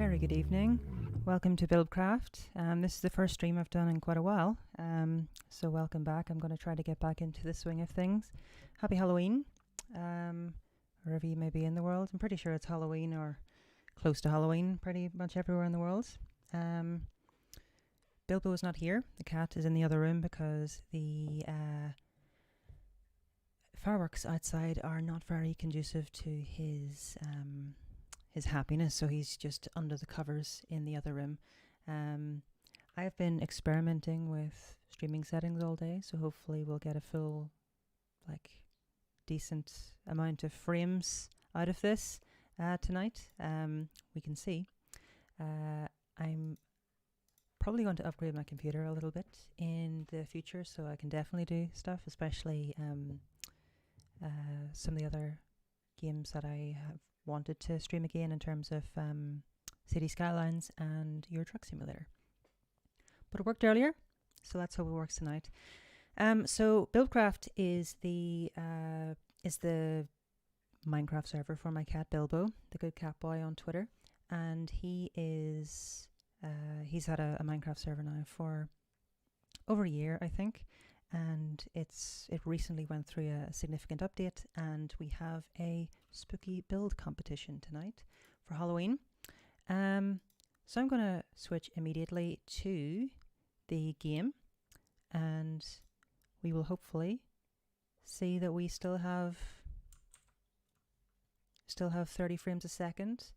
Very good evening. Welcome to Bilbcraft. This is the first stream I've done in quite a while, so welcome back. I'm going to try to get back into the swing of things. Happy Halloween, wherever you may be in the world. I'm pretty sure it's Halloween or close to Halloween pretty much everywhere in the world. Bilbo is not here. The cat is in the other room because the fireworks outside are not very conducive to his happiness, so he's just under the covers in the other room. I've been experimenting with streaming settings all day, so hopefully we'll get a full, decent amount of frames out of this tonight. We can see. I'm probably going to upgrade my computer a little bit in the future, so I can definitely do stuff, especially some of the other games that I have wanted to stream again in terms of City Skylines and Euro Truck Simulator. But it worked earlier, so let's hope it works tonight. So Bilbcraft is the Minecraft server for my cat Bilbo, the good cat boy on Twitter, and he's had a Minecraft server now for over a year, I think. And it recently went through a significant update, and we have a spooky build competition tonight for Halloween. So I'm going to switch immediately to the game, and we will hopefully see that we still have 30 frames a second.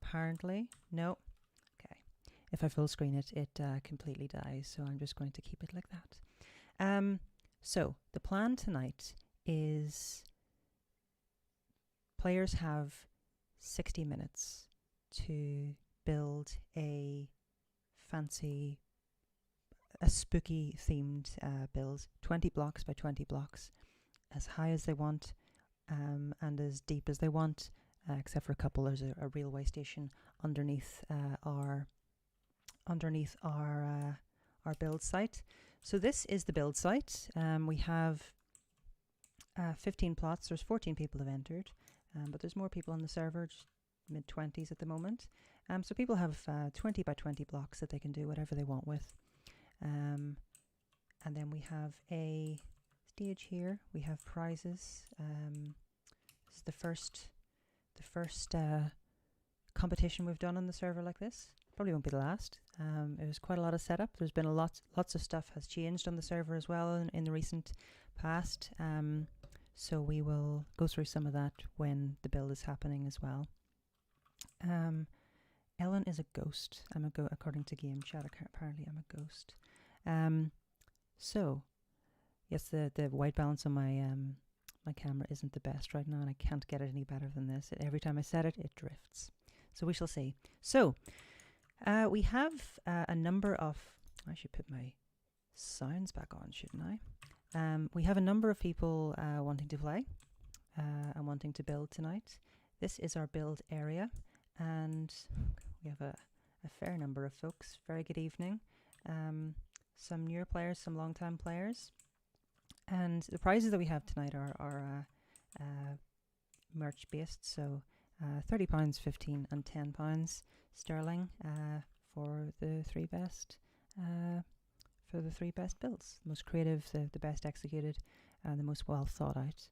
Apparently, no. Okay, if I full screen it, it completely dies. So I'm just going to keep it like that. So the plan tonight is players have 60 minutes to build a spooky themed build, 20 blocks by 20 blocks, as high as they want and as deep as they want, except for a couple. There's a railway station underneath our build site. So this is the build site. We have 15 plots. There's 14 people have entered, but there's more people on the server, just mid-20s at the moment. So people have 20 by 20 blocks that they can do whatever they want with. And then we have a stage here. We have prizes. This is the first competition we've done on the server like this. Probably won't be the last. It was quite a lot of setup. There's been lots of stuff has changed on the server as well in the recent past. So we will go through some of that when the build is happening as well. Ellen is a ghost. According to game chat. Apparently, I'm a ghost. So yes, the white balance on my my camera isn't the best right now, and I can't get it any better than this. Every time I set it, it drifts. So we shall see. So. We have a number of... I should put my sounds back on, shouldn't I? We have a number of people wanting to play and wanting to build tonight. This is our build area, and we have a fair number of folks. Very good evening. Some newer players, some long-time players. And the prizes that we have tonight are merch-based, so £30, 15 and £10 sterling for the three best builds. The most creative, the best executed, and the most well thought out.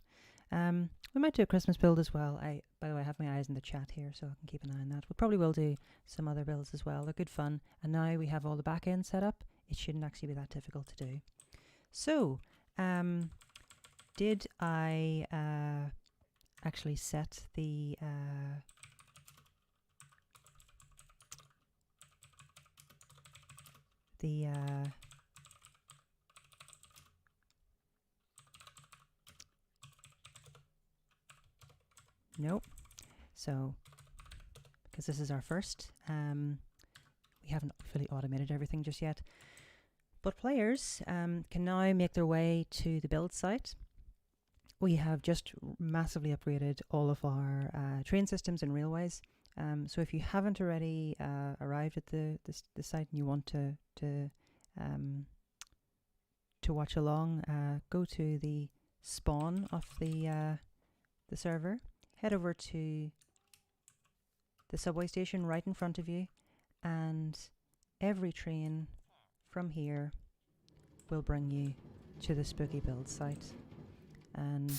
We might do a Christmas build as well. By the way, I have my eyes in the chat here, so I can keep an eye on that. We probably will do some other builds as well. They're good fun, and now we have all the back end set up. It shouldn't actually be that difficult to do. So, did I actually set the nope. So because this is our first, we haven't fully automated everything just yet, but players can now make their way to the build site. We have just massively upgraded all of our train systems and railways. So if you haven't already arrived at the site and you want to watch along, go to the spawn of the server, head over to the subway station right in front of you, and every train from here will bring you to the spooky build site. And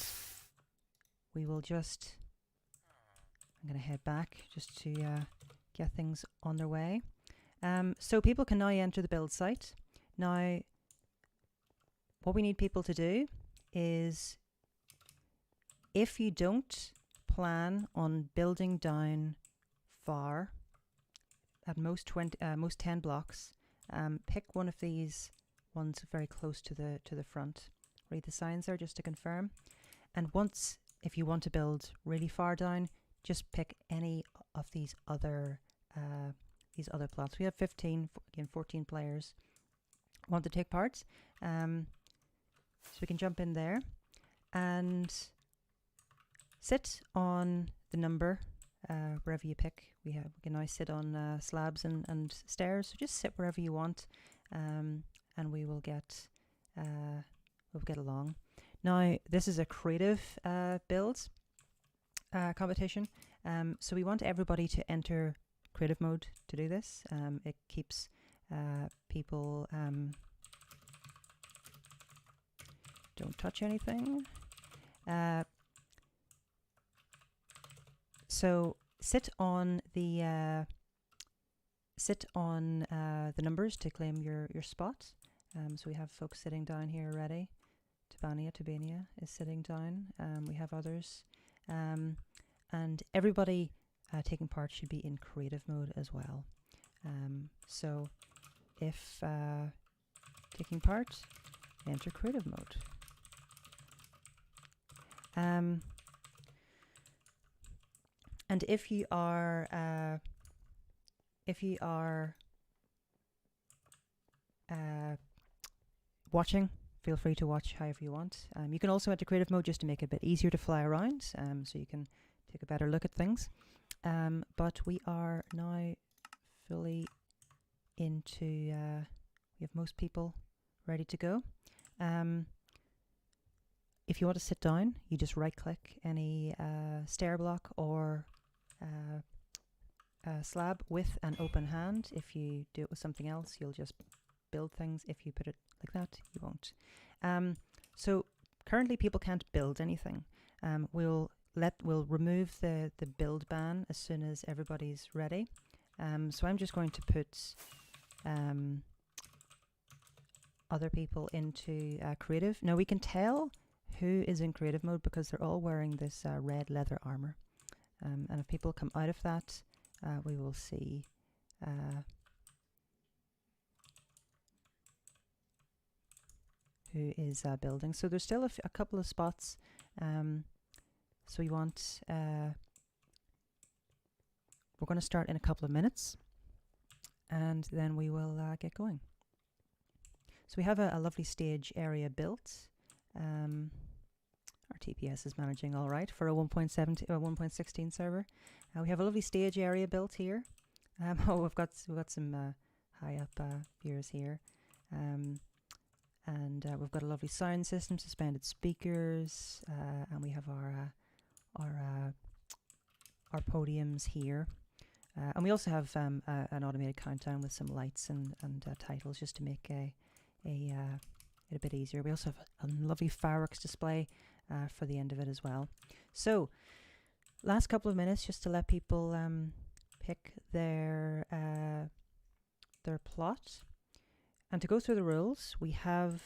we will just, I'm going to head back just to get things on their way. So people can now enter the build site. Now, what we need people to do is, if you don't plan on building down far, at most 10 blocks, pick one of these ones very close to the front. Read the signs there just to confirm. And once, if you want to build really far down, just pick any of these other plots. We have 14 players want to take part. So we can jump in there and sit on the number wherever you pick. We can now sit on slabs and stairs. So just sit wherever you want, and we will get along. Now this is a creative build competition. So we want everybody to enter creative mode to do this. It keeps people don't touch anything. So sit on the numbers to claim your spot. So we have folks sitting down here already. Tabania is sitting down. We have others, and everybody taking part should be in creative mode as well. So if taking part, enter creative mode. And if you are watching, feel free to watch however you want. You can also enter creative mode just to make it a bit easier to fly around, so you can take a better look at things. But we are now fully into, we have most people ready to go. If you want to sit down, you just right click any stair block or slab with an open hand. If you do it with something else, you'll just build things. If you put it like that, you won't. So currently people can't build anything. We'll remove the build ban as soon as everybody's ready. So I'm just going to put other people into creative. Now we can tell who is in creative mode because they're all wearing this red leather armor. And if people come out of that, we will see who is building. So there's still a couple of spots. So we want, we're going to start in a couple of minutes, and then we will get going. So we have a lovely stage area built. Our TPS is managing all right for a 1.7 or 1.16 server. We have a lovely stage area built here. We've got some high up viewers here, and we've got a lovely sound system, suspended speakers, and we have our podiums here, and we also have an automated countdown with some lights and titles just to make it a bit easier. We also have a lovely fireworks display for the end of it as well. So last couple of minutes just to let people pick their plot. And to go through the rules, we have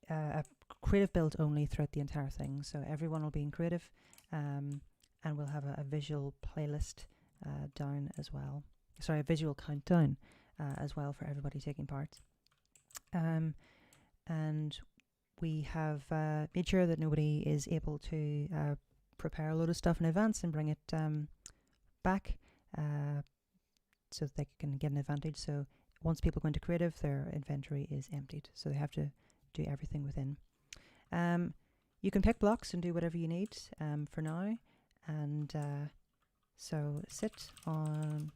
a creative build only throughout the entire thing. So everyone will be in creative, and we'll have a visual playlist down as well. Sorry, a visual countdown as well for everybody taking part. And we have made sure that nobody is able to prepare a load of stuff in advance and bring it back so that they can get an advantage. So once people go into creative, their inventory is emptied, so they have to do everything within. You can pick blocks and do whatever you need for now, and so sit on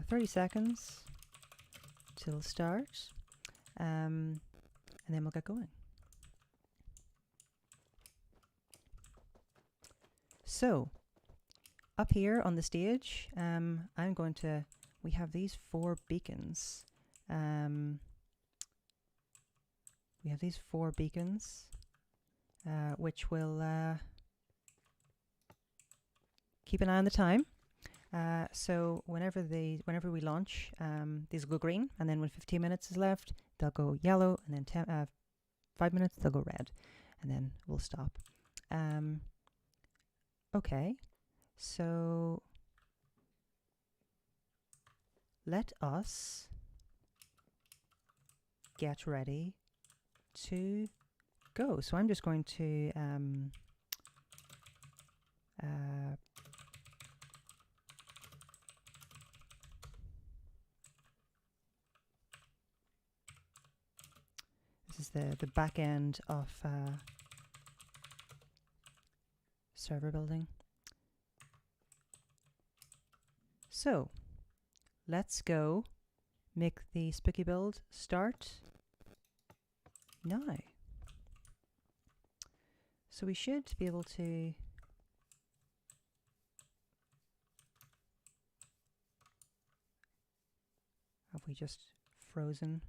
30 seconds till start, and then we'll get going. So up here on the stage, we have these 4 beacons. We have these 4 beacons, which will keep an eye on the time. So whenever we launch, these will go green, and then when 15 minutes is left, they'll go yellow, and then 5 minutes they'll go red, and then we'll stop. Okay, so let us get ready to go. So I'm just going to this is the back end of server building. So let's go make the spooky build start now. So we should be able to have we just frozen?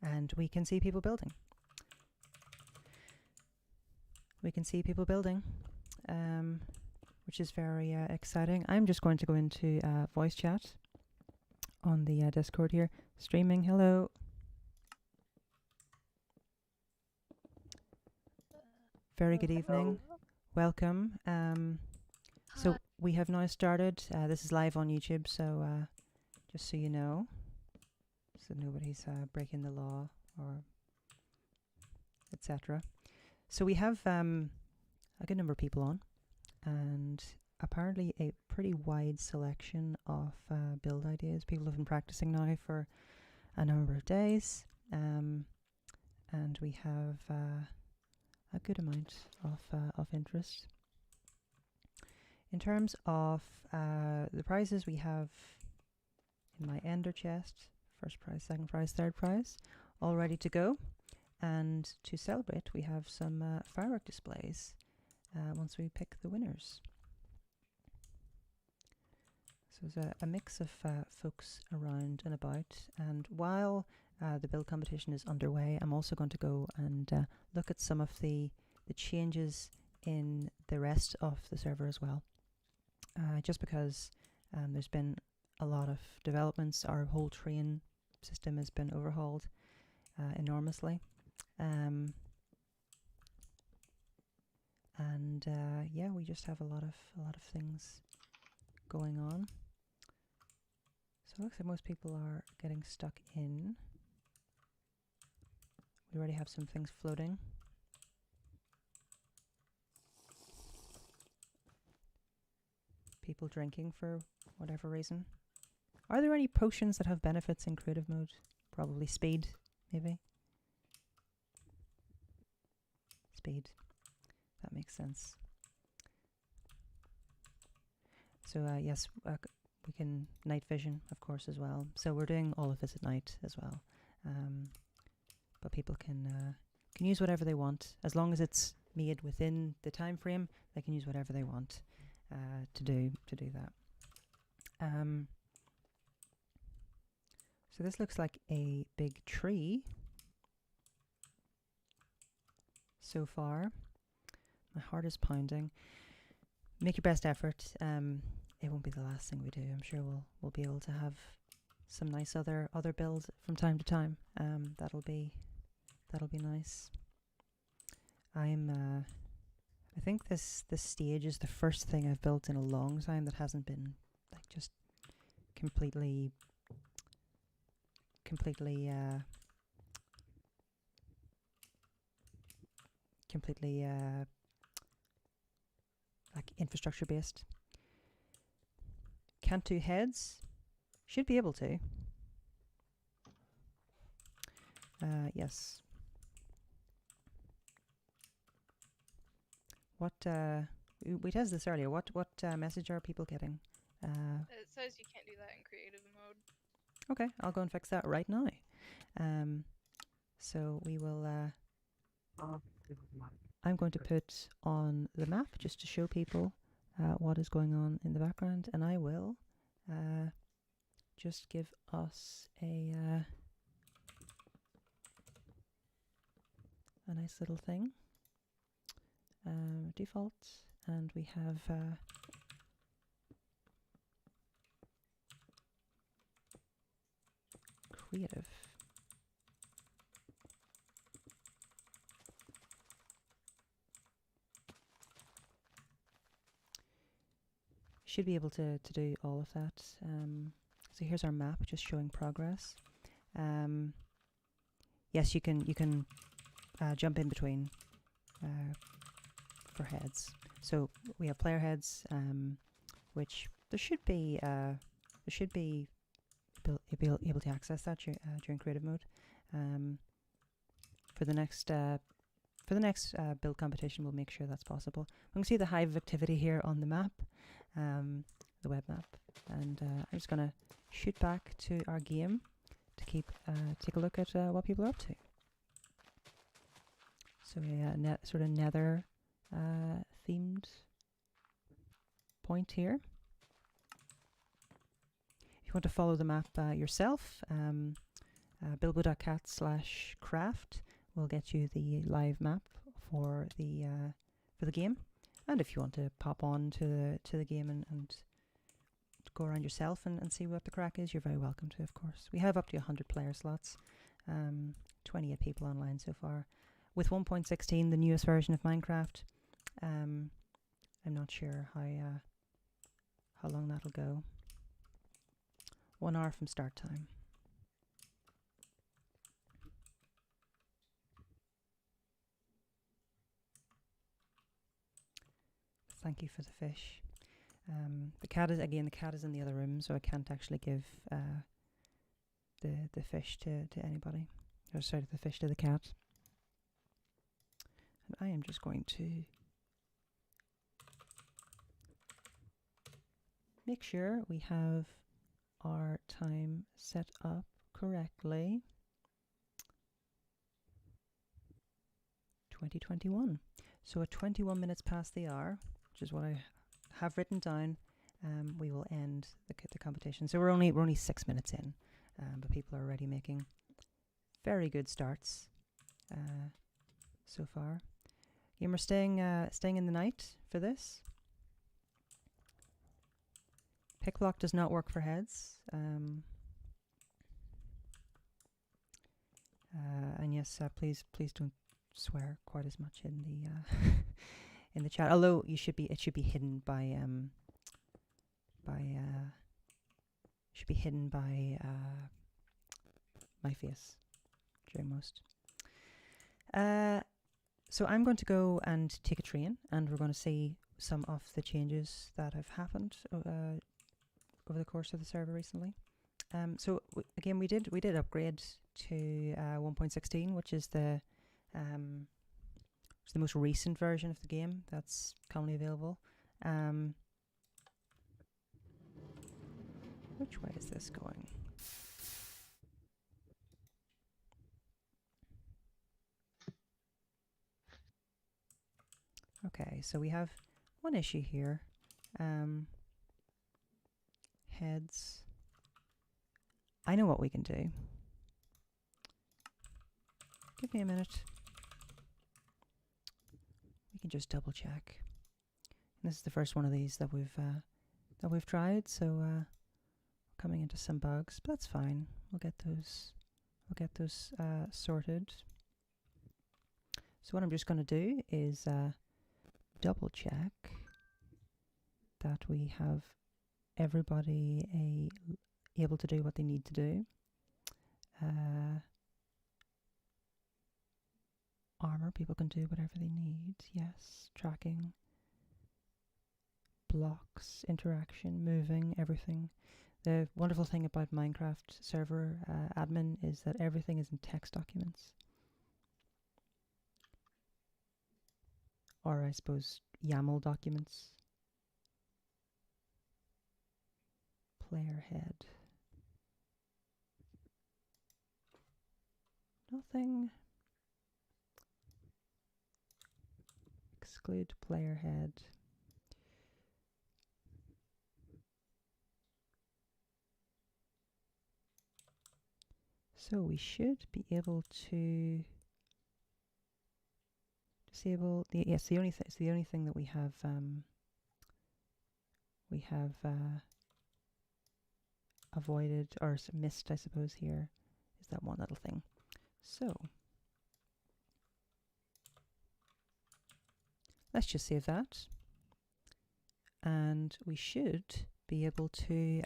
And we can see people building. We can see people building, which is very exciting. I'm just going to go into voice chat on the Discord here. Streaming, hello. Very good evening. Welcome. So we have now started. This is live on YouTube, so just so you know, so nobody's breaking the law or etc. So we have a good number of people on, and apparently a pretty wide selection of build ideas. People have been practicing now for a number of days, and we have a good amount of interest. In terms of the prizes, we have in my ender chest, first prize, second prize, third prize, all ready to go. And to celebrate, we have some firework displays once we pick the winners. So there's a mix of folks around and about. And while the build competition is underway, I'm also going to go and look at some of the changes in the rest of the server as well. Just because there's been a lot of developments. Our whole train system has been overhauled enormously. Yeah, we just have a lot of things going on. So it looks like most people are getting stuck in. We already have some things floating. People drinking for whatever reason. Are there any potions that have benefits in creative mode? Probably speed, maybe. Speed. That makes sense. So yes, we can night vision, of course, as well. So we're doing all of this at night as well. But people can use whatever they want, as long as it's made within the time frame. They can use whatever they want to do that. So this looks like a big tree so far. My heart is pounding. Make your best effort. It won't be the last thing we do. I'm sure we'll be able to have some nice other builds from time to time. That'll be nice. I think this stage is the first thing I've built in a long time that hasn't been like just completely like infrastructure based. Can't do heads. Should be able to. Yes. What we tested this earlier. What message are people getting? It says you can't do that in creative mode. Okay, I'll go and fix that right now. So we will, I'm going to put on the map just to show people what is going on in the background, and I will just give us a nice little thing. Default, and we have creative. Should be able to do all of that. So here's our map, just showing progress. Yes, you can jump in between for heads. So we have player heads, which there should be able to access that during creative mode. For the next build competition, we'll make sure that's possible. We can see the hive activity here on the map, the web map, and I'm just going to shoot back to our game to take a look at what people are up to. So a sort of nether themed point here. If you want to follow the map yourself, bilbo.cat/craft will get you the live map for the game. And if you want to pop on to the game and go around yourself and see what the crack is, you're very welcome to, of course. We have up to 100 player slots, 28 people online so far. With 1.16, the newest version of Minecraft, I'm not sure how long that'll go. 1 hour from start time. Thank you for the fish. The cat is in the other room, so I can't actually give the fish to anybody. Or sorry, the fish to the cat. And I am just going to make sure we have our time set up correctly. 2021. So at 21 minutes past the hour, which is what I have written down, we will end the competition. So we're only 6 minutes in, but people are already making very good starts so far. And we're staying in the night for this. Pick block does not work for heads. And yes, please don't swear quite as much in the in the chat. Although it should be hidden by my face during most. So I'm going to go and take a train, and we're going to see some of the changes that have happened over the course of the server recently. So again, we did upgrade to 1.16, which is the most recent version of the game that's currently available. Which way is this going? Okay, so we have one issue here. Heads. I know what we can do. Give me a minute. We can just double check. And this is the first one of these that we've tried, so coming into some bugs, but that's fine. We'll get those sorted. So what I'm just going to do is double check that we have everybody able to do what they need to do. Armor, people can do whatever they need. Yes, tracking, blocks, interaction, moving, everything. The wonderful thing about Minecraft server admin is that everything is in text documents. Or I suppose YAML documents. Player head. Nothing. Exclude player head. So we should be able to disable the the only it's the only thing that we have avoided or missed, I suppose, here is that one little thing. So let's just save that, and we should be able to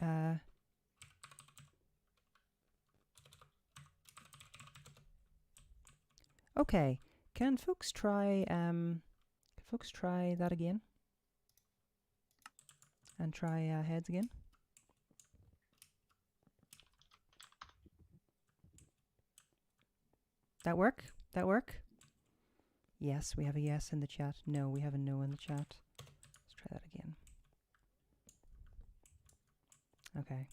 okay. Can folks try that again? And try heads again? That work? That work? Yes, we have a yes in the chat. No, we have a no in the chat. Let's try that again. Okay.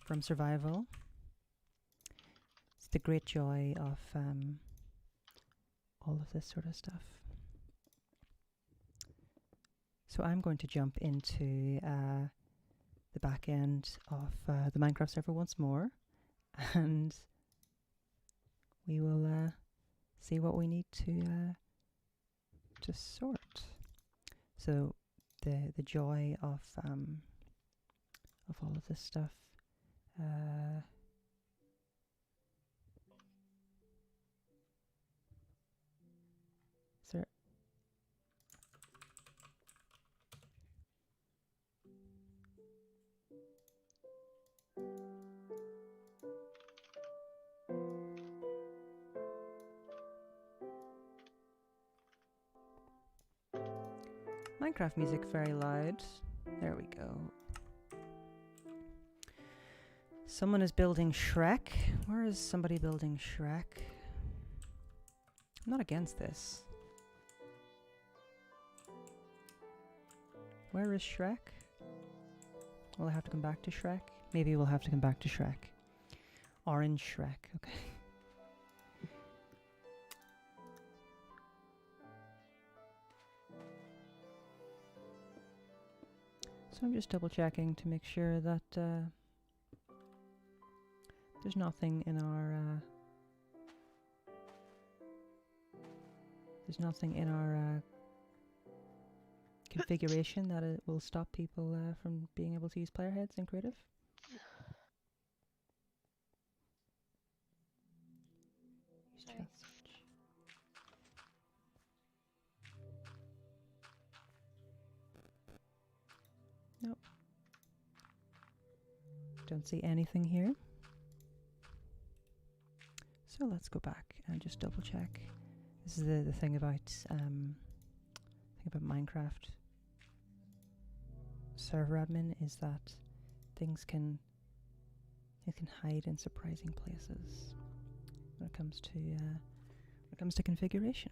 From survival. It's the great joy of all of this sort of stuff. So I'm going to jump into the back end of the Minecraft server once more, and we will see what we need to sort. So the joy of all of this stuff. Sir. Minecraft music very loud. There we go. Someone is building Shrek. Where is somebody building Shrek? I'm not against this. Where is Shrek? Will I have to come back to Shrek? Maybe we'll have to come back to Shrek. Orange Shrek, okay. So I'm just double checking to make sure that there's nothing in our configuration that it will stop people from being able to use player heads in creative. Nope. Don't see anything here. So let's go back and just double check. This is the thing about Minecraft server admin, is that things can hide in surprising places when it comes to configuration.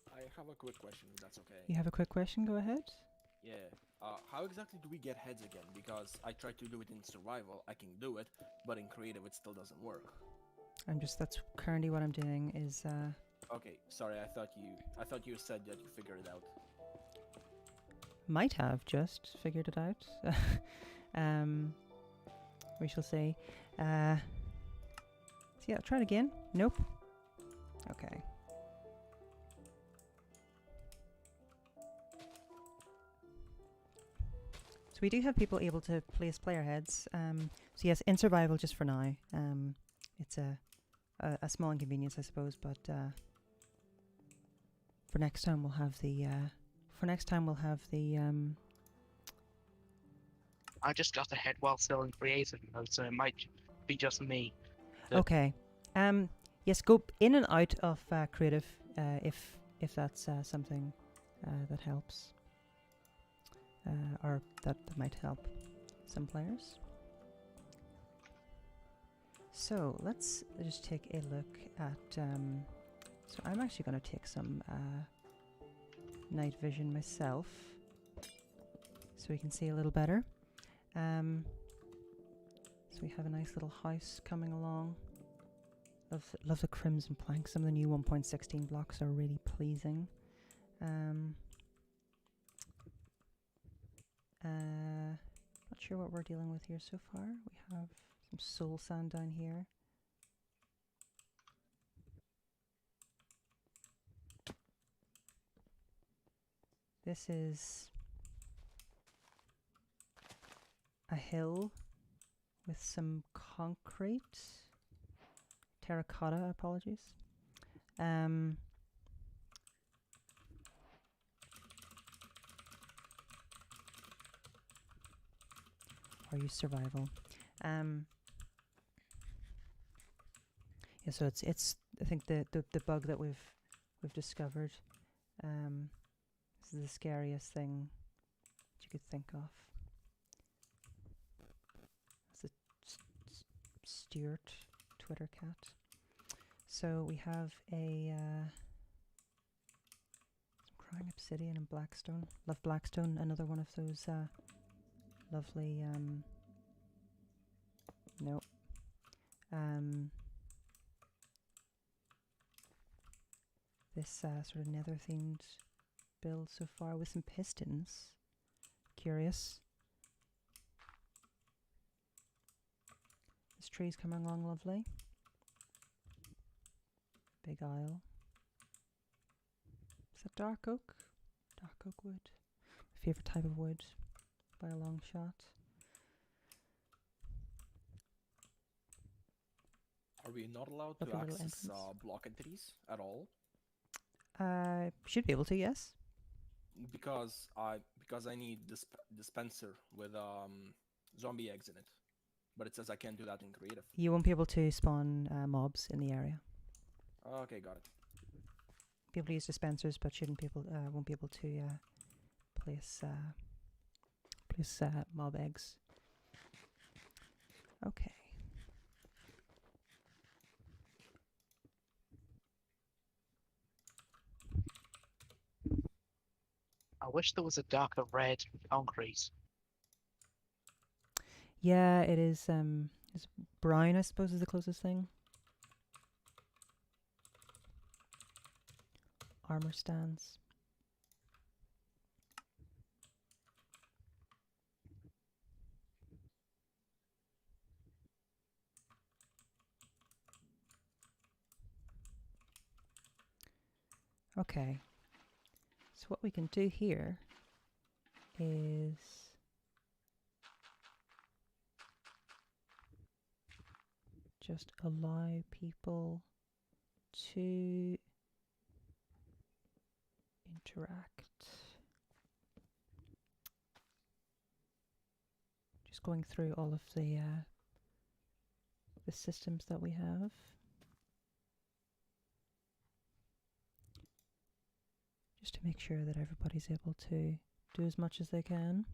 I have a quick question, if that's okay. You have a quick question? Go ahead. Yeah. How exactly do we get heads again? Because I tried to do it in survival, I can do it, but in creative it still doesn't work. That's currently what I'm doing is Okay, sorry, I thought you said that you figured it out. Might have just figured it out. We shall see. So yeah, try it again. Nope. Okay. So we do have people able to place player heads. So yes, in survival just for now. It's a a small inconvenience, I suppose, but for next time we'll have the I just got ahead while still in creative mode, so it might be just me. Okay. Yes, go in and out of creative if that's something that helps, or that might help some players. So let's just take a look at. So I'm actually going to take some night vision myself, so we can see a little better. So we have a nice little house coming along. Love the crimson planks. Some of the new 1.16 blocks are really pleasing. Not sure what we're dealing with here so far. We have some soul sand down here. This is a hill with some concrete. Terracotta, apologies. Or use survival. Yeah, so it's I think the bug that we've discovered. This is the scariest thing that you could think of. It's a Stuart Twitter cat. So we have a some crying obsidian and blackstone. Love blackstone. Another one of those lovely no. This sort of nether themed build so far with some pistons. Curious. This tree's coming along lovely. Big aisle. Is that dark oak? Dark oak wood. My favourite type of wood by a long shot. Are we not allowed Lovely to little access entrance. block entities at all? Should be able to, yes. Because I need dispenser with zombie eggs in it, but it says I can't do that in creative. You won't be able to spawn mobs in the area. Okay, got it. Be able to use dispensers, but won't be able to place mob eggs. Okay. I wish there was a darker red concrete. Yeah, it is. It's brown, I suppose, is the closest thing. Armor stands. Okay. So what we can do here is just allow people to interact. Just going through all of the systems that we have. Just to make sure that everybody's able to do as much as they can.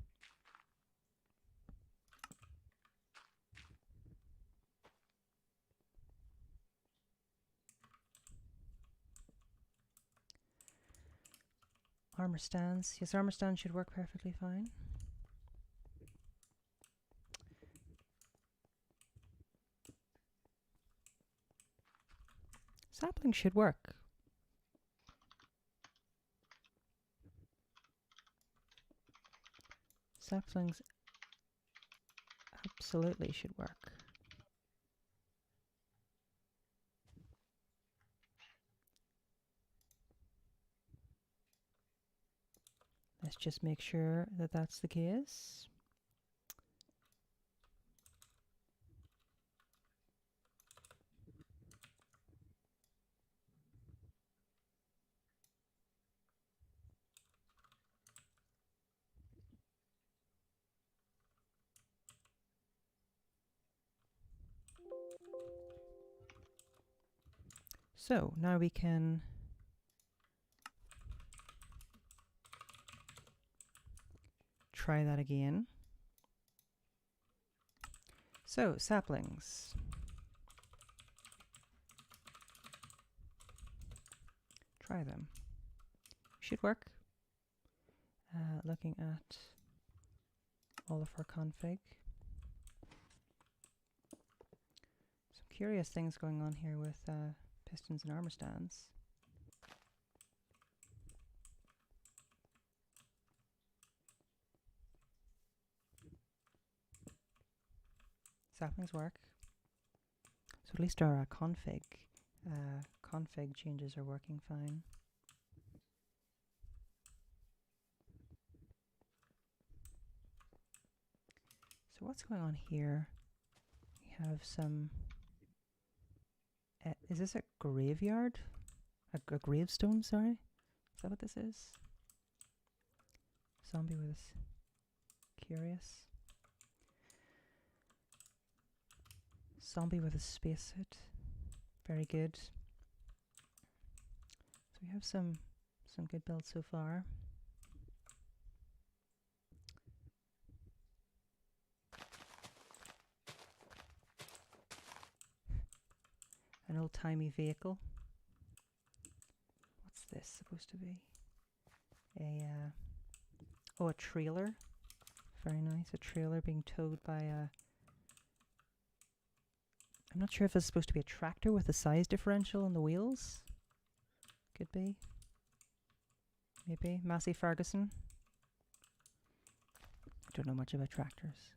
Armor stands. Yes, armor stands should work perfectly fine. Sapling should work. Saplings absolutely should work. Let's just make sure that that's the case. So now we can try that again. So saplings. Try them. Should work. Looking at all of our config. Some curious things going on here with pistons and armor stands. Saplings work. So at least our config changes are working fine. So what's going on here? We have some... is this a graveyard? A gravestone, sorry? Is that what this is? Zombie with us. Curious. Zombie with a spacesuit. Very good. So we have some good builds so far. An old-timey vehicle. What's this supposed to be? A trailer. Very nice. A trailer being towed by a... I'm not sure if it's supposed to be a tractor with a size differential on the wheels. Could be. Maybe. Massey Ferguson. Don't know much about tractors.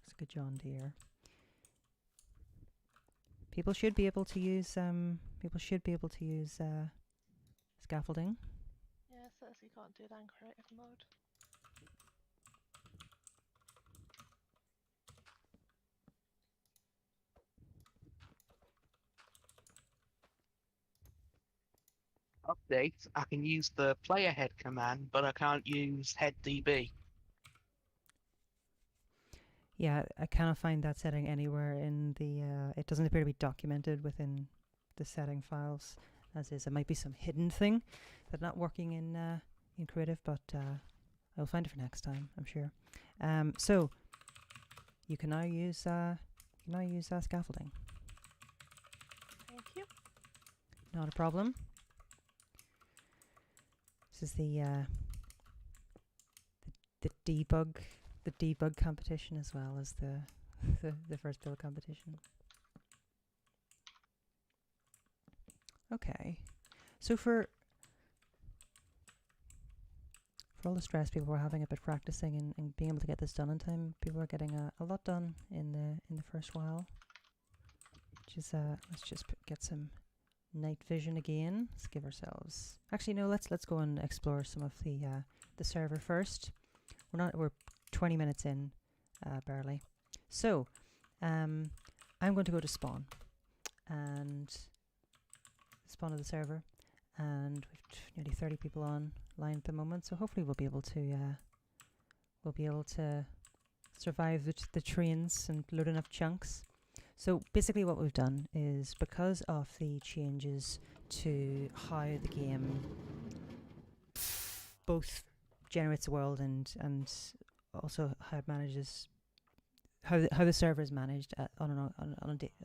Looks like a John Deere. People should be able to use scaffolding. Yeah, it says you can't do it in creative mode. Update, I can use the player head command, but I can't use head DB. Yeah, I cannot find that setting anywhere in the... it doesn't appear to be documented within the setting files, as is. It might be some hidden thing that's not working in creative, but I'll find it for next time, I'm sure. So you can now use scaffolding. Thank you. Not a problem. This is the debug competition as well as the first build competition. Okay, so for all the stress people were having about practicing and being able to get this done in time, people are getting a lot done in the first while. Which is let's just get some night vision again. Let's give ourselves... Actually, no. Let's go and explore some of the server first. We're 20 minutes in, barely. So, I'm going to go to spawn and spawn of the server, and we've nearly 30 people online at the moment. So hopefully we'll be able to survive the trains and load enough chunks. So basically what we've done is, because of the changes to how the game both generates a world and also how it manages, how the server is managed on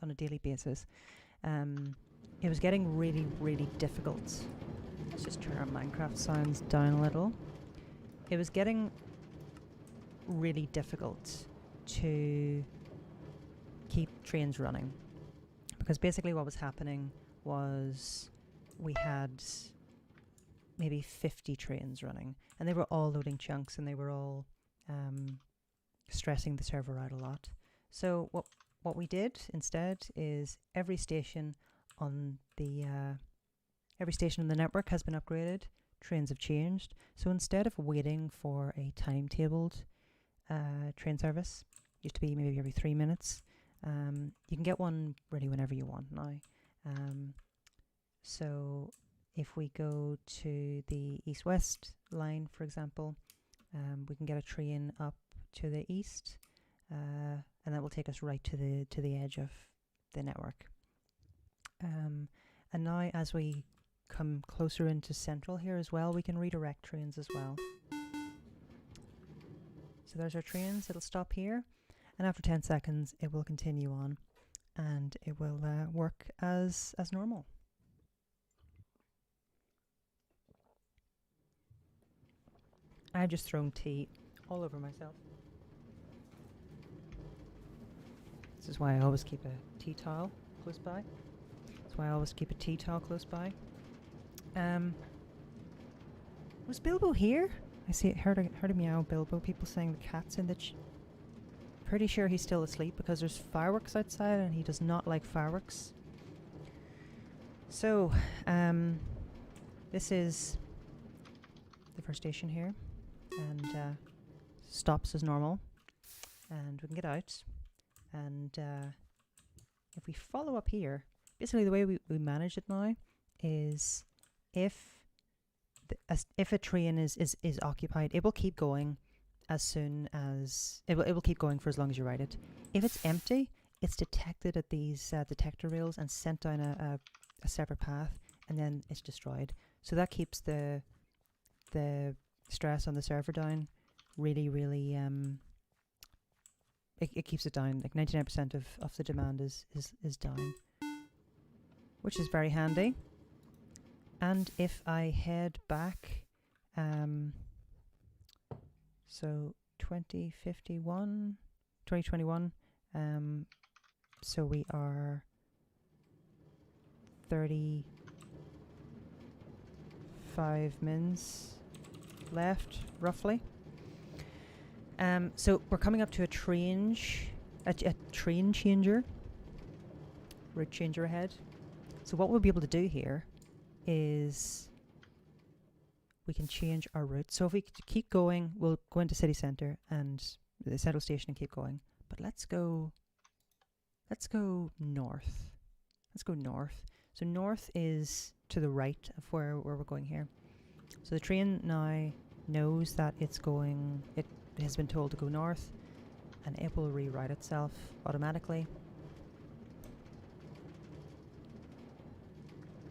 a daily basis, it was getting really, really difficult. Let's just turn our Minecraft sounds down a little. It was getting really difficult to keep trains running, because basically what was happening was we had maybe 50 trains running, and they were all loading chunks, and they were all stressing the server out a lot. So what we did instead is every station on the network has been upgraded. Trains have changed. So instead of waiting for a timetabled train service, used to be maybe every 3 minutes, you can get one really whenever you want now. So if we go to the east-west line, for example, we can get a train up to the east, and that will take us right to the edge of the network. And now, as we come closer into central here as well, we can redirect trains as well. So there's our trains. It'll stop here, and after 10 seconds, it will continue on, and it will work as normal. I've just thrown tea all over myself. This is why I always keep a tea towel close by. That's why I always keep a tea towel close by. Was Bilbo here? Heard a meow, Bilbo. People saying the cat's in the... Pretty sure he's still asleep because there's fireworks outside and he does not like fireworks. So, this is the first station here, and stops as normal, and we can get out. And if we follow up here, basically the way we manage it now is if a train is occupied, it will keep going as soon as it will keep going for as long as you ride it. If it's empty, it's detected at these detector rails and sent down a separate path, and then it's destroyed. So that keeps the stress on the server down. Really, it keeps it down. Like 99% of the demand is down, which is very handy. And if I head back, so 2021, so we are 35 mins left, roughly. So we're coming up to a train changer, route changer ahead. So what we'll be able to do here is we can change our route. So if we keep going, we'll go into city centre and the central station and keep going. But let's go north. Let's go north. So north is to the right of where we're going here. So the train now knows that it has been told to go north, and it will reroute itself automatically.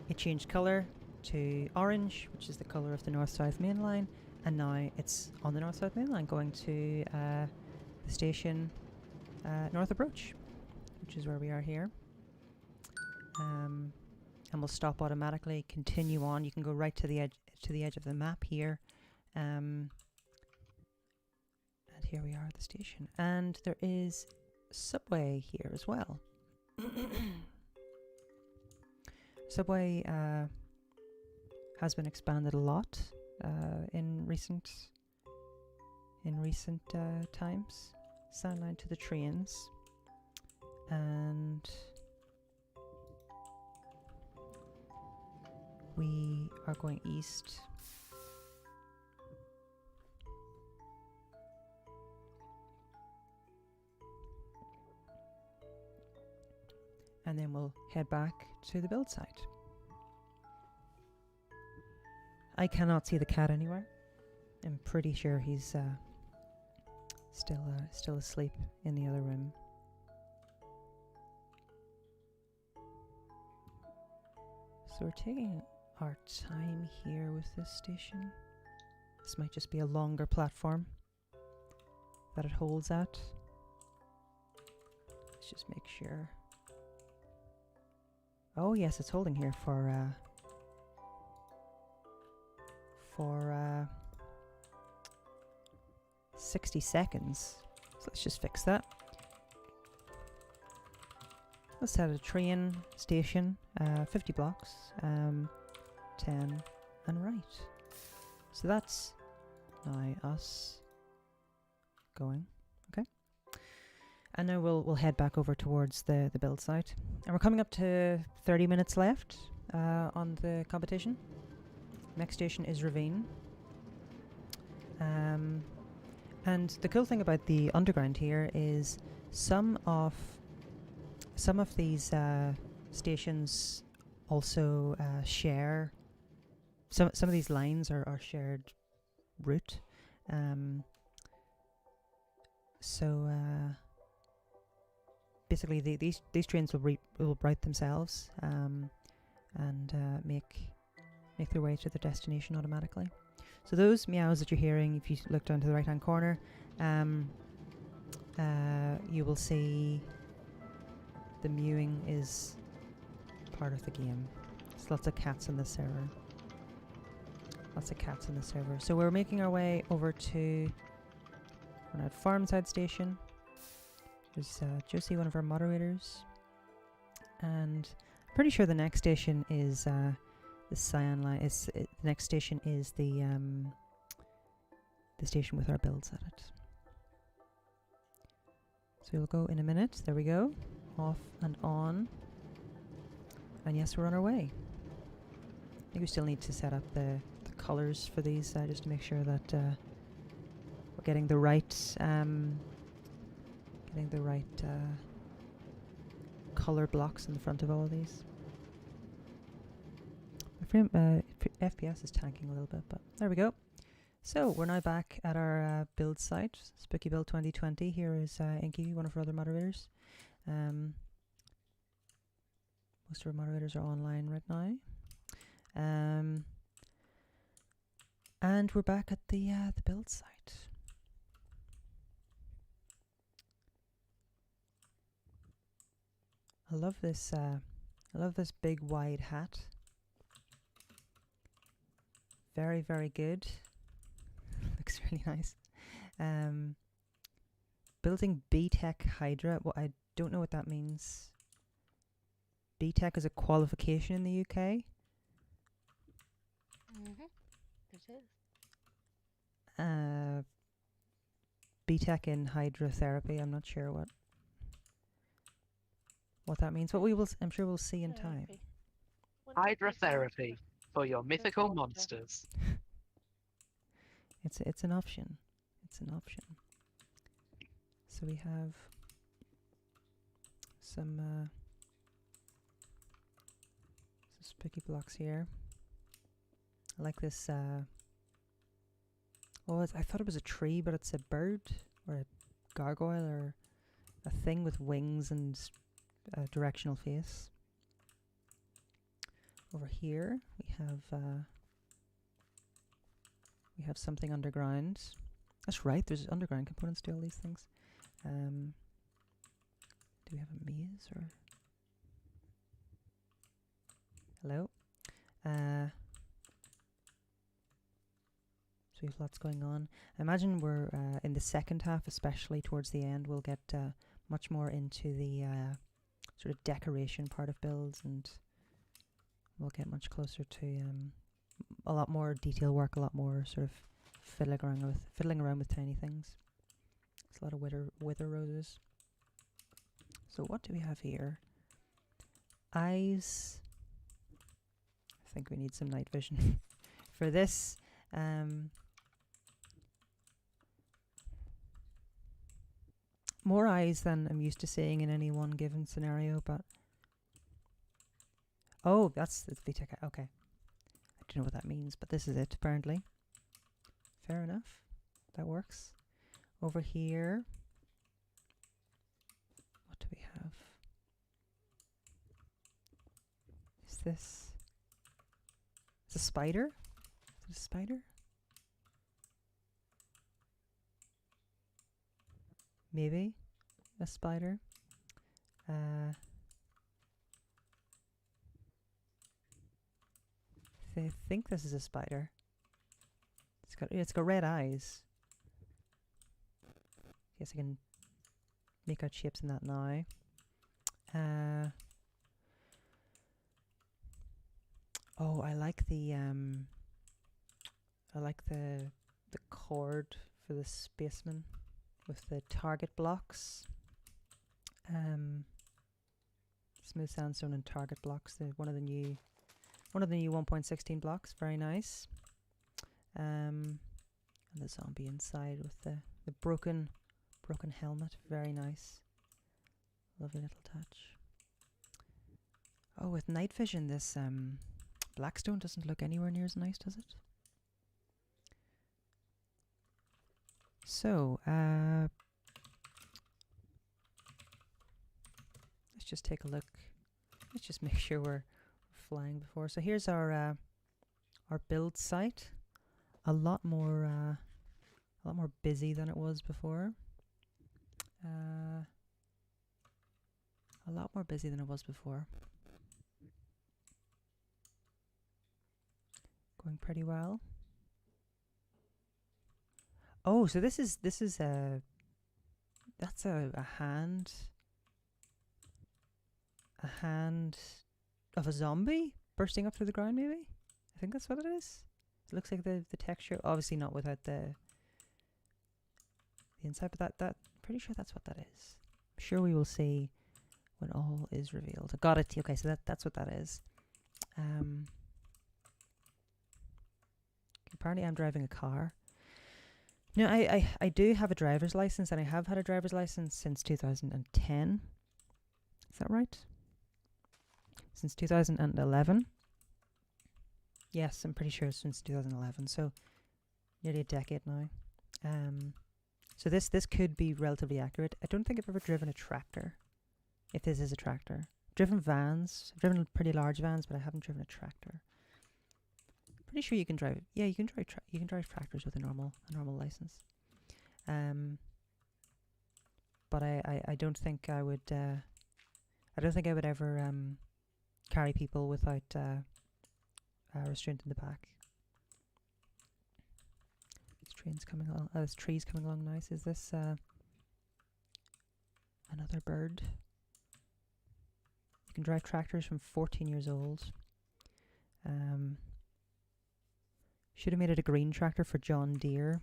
It changed colour to orange, which is the colour of the north-south main line, and now it's on the north-south main line going to the station North Approach, which is where we are here. And we'll stop automatically, continue on. You can go right to the edge of the map here. And here we are at the station. And there is subway here as well. Subway has been expanded a lot in recent times. Sideline to the trains, and we are going east. And then we'll head back to the build site. I cannot see the cat anywhere. I'm pretty sure he's still asleep in the other room. So we're taking our time here with this station. This might just be a longer platform that it holds at. Let's just make sure. Oh yes, it's holding here for 60 seconds. So let's just fix that. Let's set a train station, 50 blocks, 10 and right. So that's now us going. Okay. And now we'll head back over towards the build site. And we're coming up to 30 minutes left on the competition. Next station is Ravine. And the cool thing about the underground here is some of these stations also share some of these lines are shared route. So basically, these trains will route themselves and make their way to their destination automatically. So those meows that you're hearing, if you look down to the right-hand corner, you will see the mewing is part of the game. There's lots of cats on the server. So we're making our way over to we're at Farmside Station. There's Josie, one of our moderators, and I'm pretty sure the next station is the Cyan Line. The next station is the station with our builds at it. So we'll go in a minute. There we go. Off and on. And yes, we're on our way. I think we still need to set up the colors for these just to make sure that we're getting the right color blocks in the front of all of these. My frame FPS is tanking a little bit, but there we go. So we're now back at our build site, Spooky Build 2020. Here is Inky, one of our other moderators. Most of our moderators are online right now. And we're back at the build site. I love this big wide hat. Very, very good. Looks really nice. Building B-Tech Hydra. Well, I don't know what that means. B-Tech is a qualification in the UK. It is. B-Tech in hydrotherapy. I'm not sure what that means, but I'm sure we'll see in time. Hydrotherapy for your mythical monsters. It's an option. It's an option. So we have some spooky blocks here. I like this. I thought it was a tree, but it's a bird or a gargoyle or a thing with wings and a directional face. Over here we have something underground. That's right. There's underground components to all these things. Do we have a maze or? Hello. So we have lots going on. I imagine we're in the second half, especially towards the end, we'll get much more into the sort of decoration part of builds, and we'll get much closer to a lot more detail work, a lot more sort of fiddling around with tiny things. It's a lot of wither roses. So what do we have here? Eyes. I think we need some night vision for this. More eyes than I'm used to seeing in any one given scenario, but oh, that's VTech. Okay, I don't know what that means, but this is it apparently. Fair enough, that works. Over here, what do we have? Is this? It's a spider? Is it a spider? Maybe a spider. I think this is a spider. It's got red eyes. Guess I can make out shapes in that now. Oh, I like the cord for the spaceman with the target blocks. Smooth sandstone and target blocks. One of the new 1.16 blocks. Very nice. And the zombie inside with the broken helmet. Very nice. Lovely little touch. Oh, with night vision, this Blackstone doesn't look anywhere near as nice, does it? So, let's just take a look. Let's just make sure we're flying before. So here's our build site. A lot more busy than it was before. A lot more busy than it was before. Going pretty well. Oh, so this is a hand of a zombie bursting up through the ground, maybe? I think that's what it is. It looks like the texture, obviously not without the inside, but that pretty sure that's what that is. I'm sure we will see when all is revealed. I got it. Okay, so that's what that is. Apparently I'm driving a car. No, I do have a driver's license, and I have had a driver's license since 2010. Is that right? Since 2011. Yes, I'm pretty sure since 2011. So nearly a decade now. So this could be relatively accurate. I don't think I've ever driven a tractor. If this is a tractor, driven vans. I've driven pretty large vans, but I haven't driven a tractor. Pretty sure you can drive. Yeah, you can drive. You can drive tractors with a normal license. But I don't think I would. I don't think I would ever carry people without restraint in the back. This train's coming along. This tree's coming along nice. Is this another bird? You can drive tractors from 14 years old. Should have made it a green tractor for John Deere.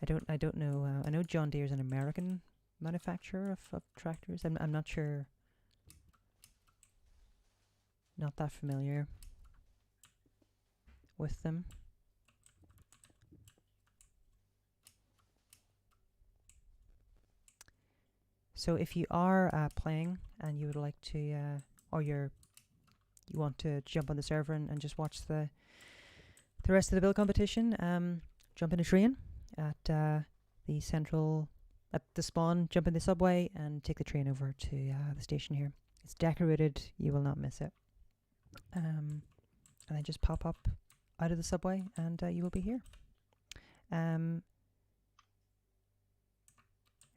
I don't know. I know John Deere is an American manufacturer of tractors. I'm not sure. Not that familiar with them. So if you are playing and you would like to, or you want to jump on the server and just watch the rest of the build competition, jump in a train at the spawn, jump in the subway and take the train over to the station here. It's decorated, you will not miss it. And then just pop up out of the subway and you will be here. And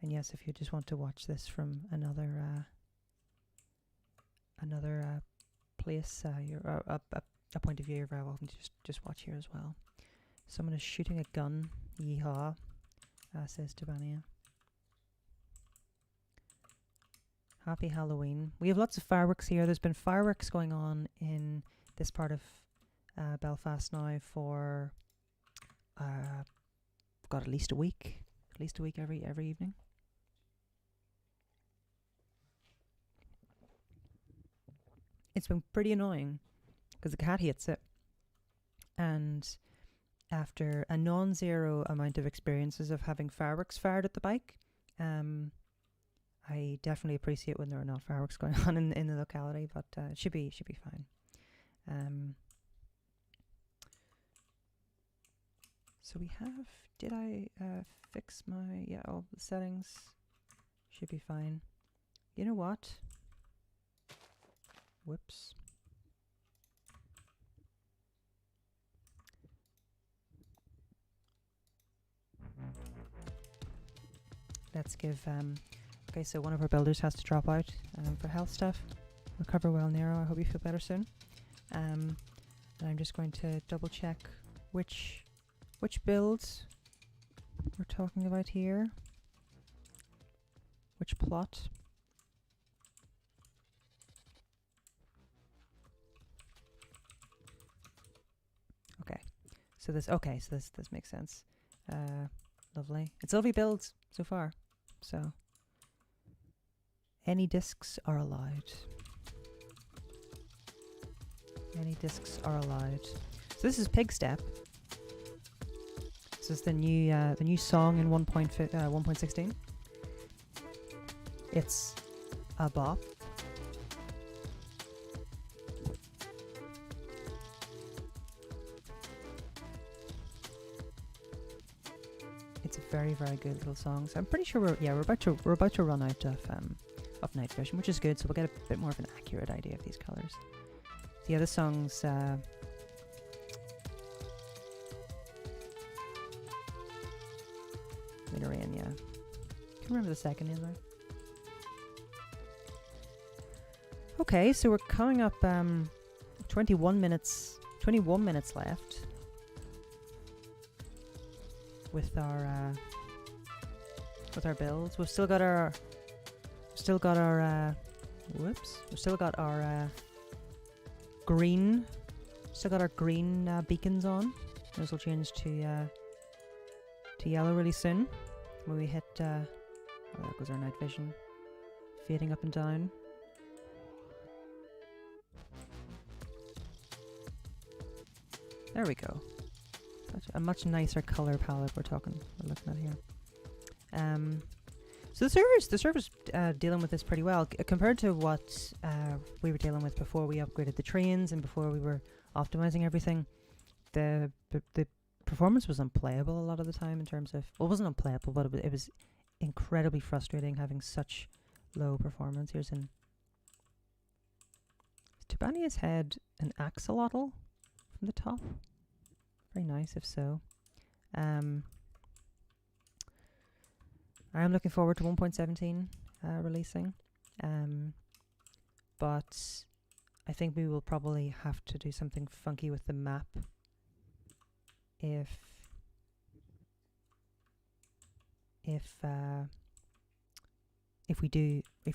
yes, if you just want to watch this from another place, a point of view, you're very welcome to just watch here as well. Someone is shooting a gun. Yeehaw, says Tabania. Happy Halloween. We have lots of fireworks here. There's been fireworks going on in this part of Belfast now for got at least a week. At least a week every evening. It's been pretty annoying because the cat hates it. And after a non-zero amount of experiences of having fireworks fired at the bike, I definitely appreciate when there are not fireworks going on in the locality, but it should be fine. So we have, did I fix my, all the settings should be fine. You know what? Whoops. Let's give, okay, so one of our builders has to drop out for health stuff. Recover well, Nero. I hope you feel better soon. And I'm just going to double check which builds we're talking about here. Which plot. So this makes sense. Lovely. It's lovely builds so far. So any discs are allowed. Any discs are allowed. So this is Pig Step. This is the new song in 1.16. It's a bop. very, very good little songs. I'm pretty sure we're about to run out of night vision, which is good. So we'll get a bit more of an accurate idea of these colors. The other songs. Rain, yeah. Can't remember the second name though. Okay, so we're coming up 21 minutes left with our builds. We've still got our green beacons on. Those will change to yellow really soon when we hit there goes our night vision fading up and down. There we go. A much nicer color palette we're looking at here. So the server's dealing with this pretty well compared to what we were dealing with before we upgraded the trains and before we were optimizing everything. The performance was unplayable a lot of the time in terms of, well, it wasn't unplayable, but it was incredibly frustrating having such low performance. Here's an Tibania's head, an axolotl from the top. Very nice, if so. I am looking forward to 1.17 releasing, but I think we will probably have to do something funky with the map if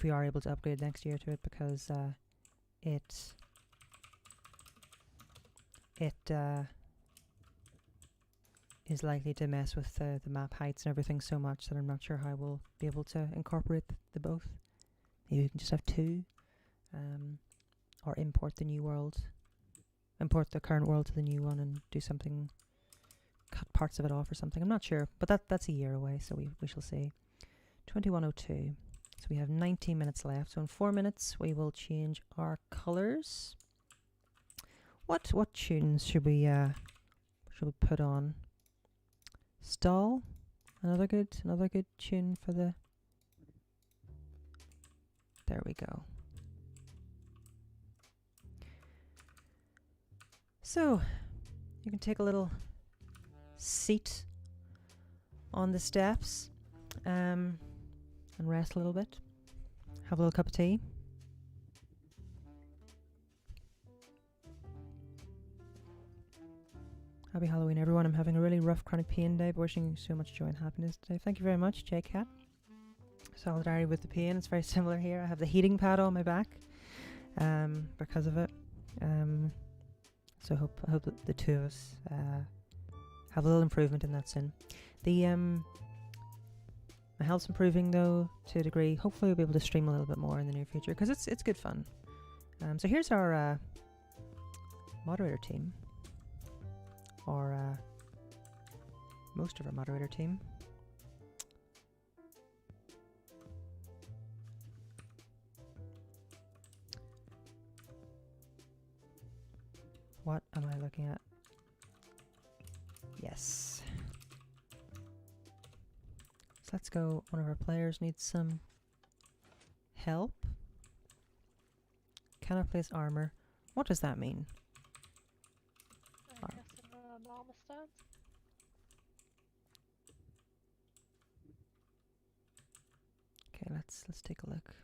we are able to upgrade next year to it, because it is likely to mess with the map heights and everything so much that I'm not sure how we'll be able to incorporate the both. Maybe we can just have two, or import the current world to the new one and do something, cut parts of it off or something. I'm not sure, but that's a year away, so we shall see. 21:02. So we have 19 minutes left. So in 4 minutes we will change our colors. What tunes should we put on? Stall, another good tune for the. There we go. So you can take a little seat on the steps and rest a little bit. Have a little cup of tea. Happy Halloween, everyone. I'm having a really rough chronic pain day, but wishing you so much joy and happiness today. Thank you very much, J-Cat. Solidarity with the pain. It's very similar here. I have the heating pad on my back because of it. So I hope that the two of us have a little improvement in that soon. My health's improving though to a degree. Hopefully we'll be able to stream a little bit more in the near future, because it's good fun. So here's our moderator team, or most of our moderator team. What am I looking at? Yes. So let's go. One of our players needs some help. Cannot place armor. What does that mean? I guess in an armor stance. Okay, let's take a look.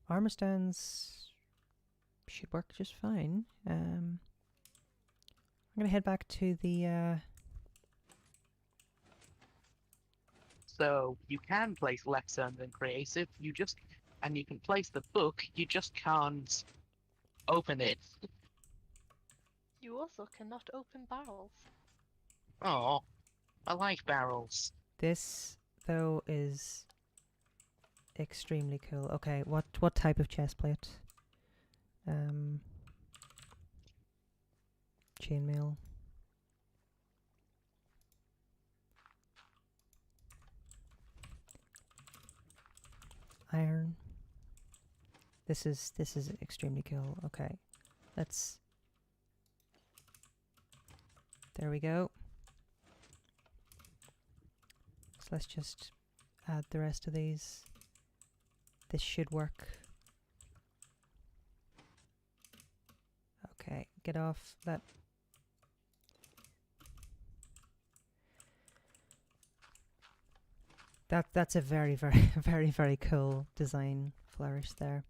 Armor stands should work just fine. I'm gonna head back to the So you can place lesser than creative. You can place the book. You just can't open it. You also cannot open barrels. Oh, I like barrels. This though is extremely cool. Okay, what type of chest plate? Chainmail. Iron. This is extremely cool. Okay, let's There we go. So let's just add the rest of these. This should work. Okay, get off that. That's a very, very, very, very cool design flourish there.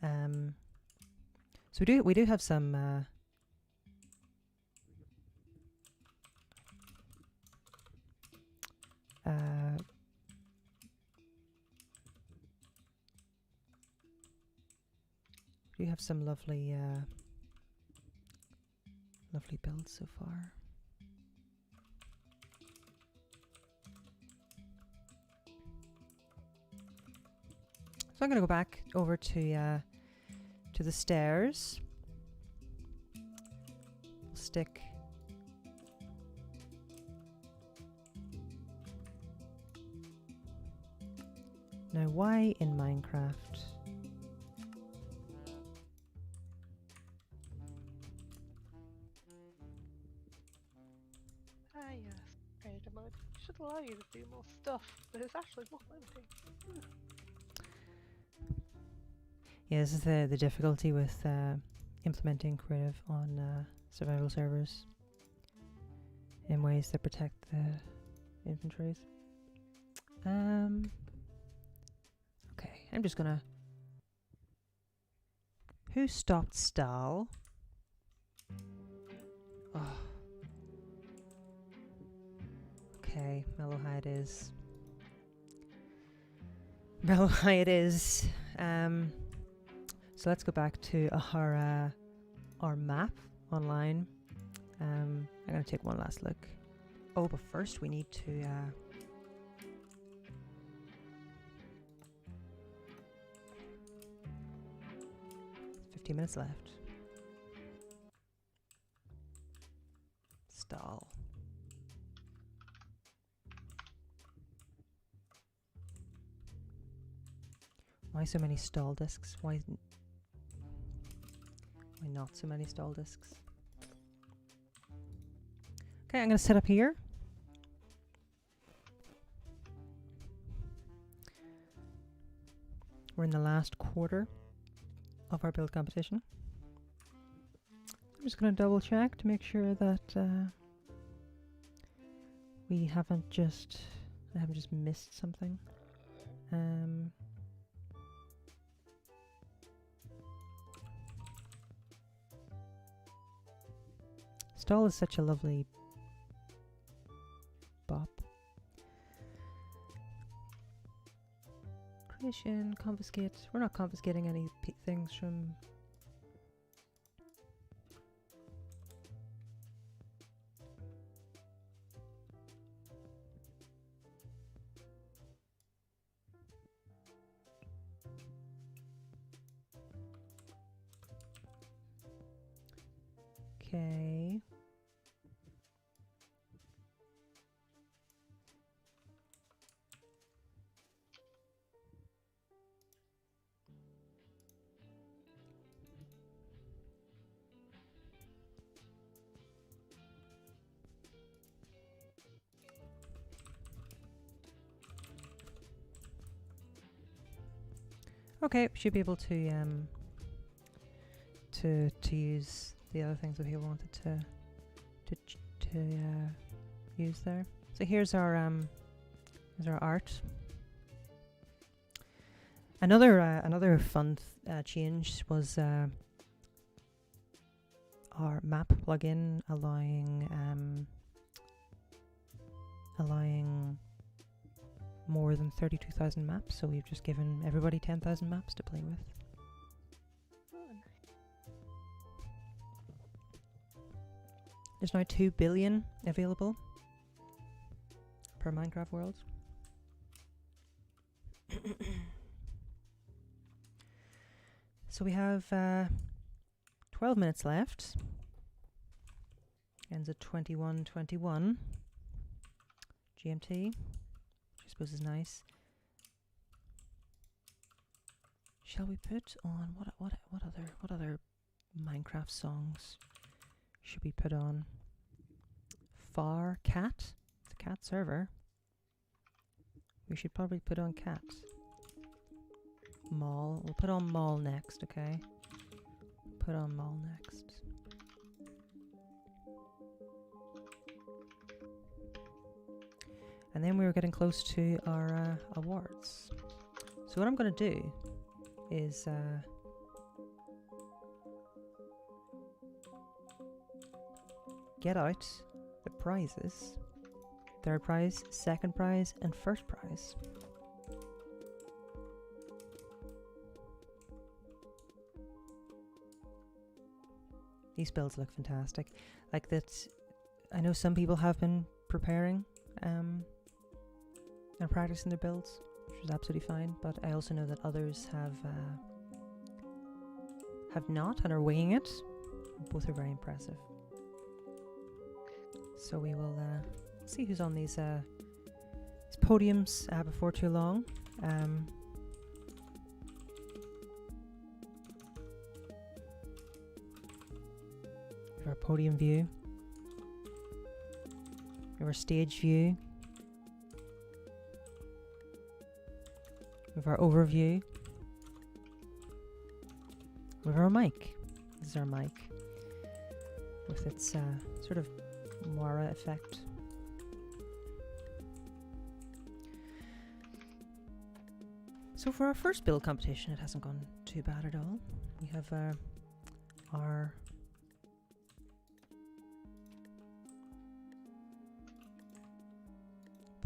So we do have some we do have some lovely lovely builds so far. So I'm going to go back over to the stairs. We'll stick now. Why in Minecraft? Ah, yes. Creative mode should allow you to do more stuff, but it's actually more limiting. Yeah, this is the difficulty with implementing creative on survival servers in ways that protect the inventories. Okay, I'm just gonna. Who stopped Stahl? Oh. Okay, mellow high it is. Mellow high it is. So let's go back to our map online. I'm going to take one last look. Oh, but first we need to 15 minutes left. Stall. Why so many stall discs? Why not so many stall discs? Okay, I'm going to set up here. We're in the last quarter of our build competition. I'm just going to double check to make sure that I haven't just missed something. Stall is such a lovely bop. Creation, confiscate. We're not confiscating any things from. Okay. Okay, should be able to use the other things that we wanted to use there. So here's our art. Another fun change was our map plugin allowing more than 32,000 maps. So we've just given everybody 10,000 maps to play with. There's now 2 billion available per Minecraft world. So we have 12 minutes left. Ends at 21:21 GMT, which I suppose is nice. Shall we put on what other Minecraft songs should we put on? far. Cat. It's a cat server. We should probably put on cat. Mall. We'll put on mall next, okay? Put on mall next. And then we were getting close to our awards. So what I'm going to do is get out the prizes. Third prize, second prize, and first prize. These builds look fantastic. Like that, I know some people have been preparing and practicing their builds, which is absolutely fine. But I also know that others have not and are winging it. Both are very impressive. So we will see who's on these podiums before too long. Our podium view, our stage view, with our overview, with our mic. This is our mic with its sort of Moira effect. So for our first build competition, it hasn't gone too bad at all. We have our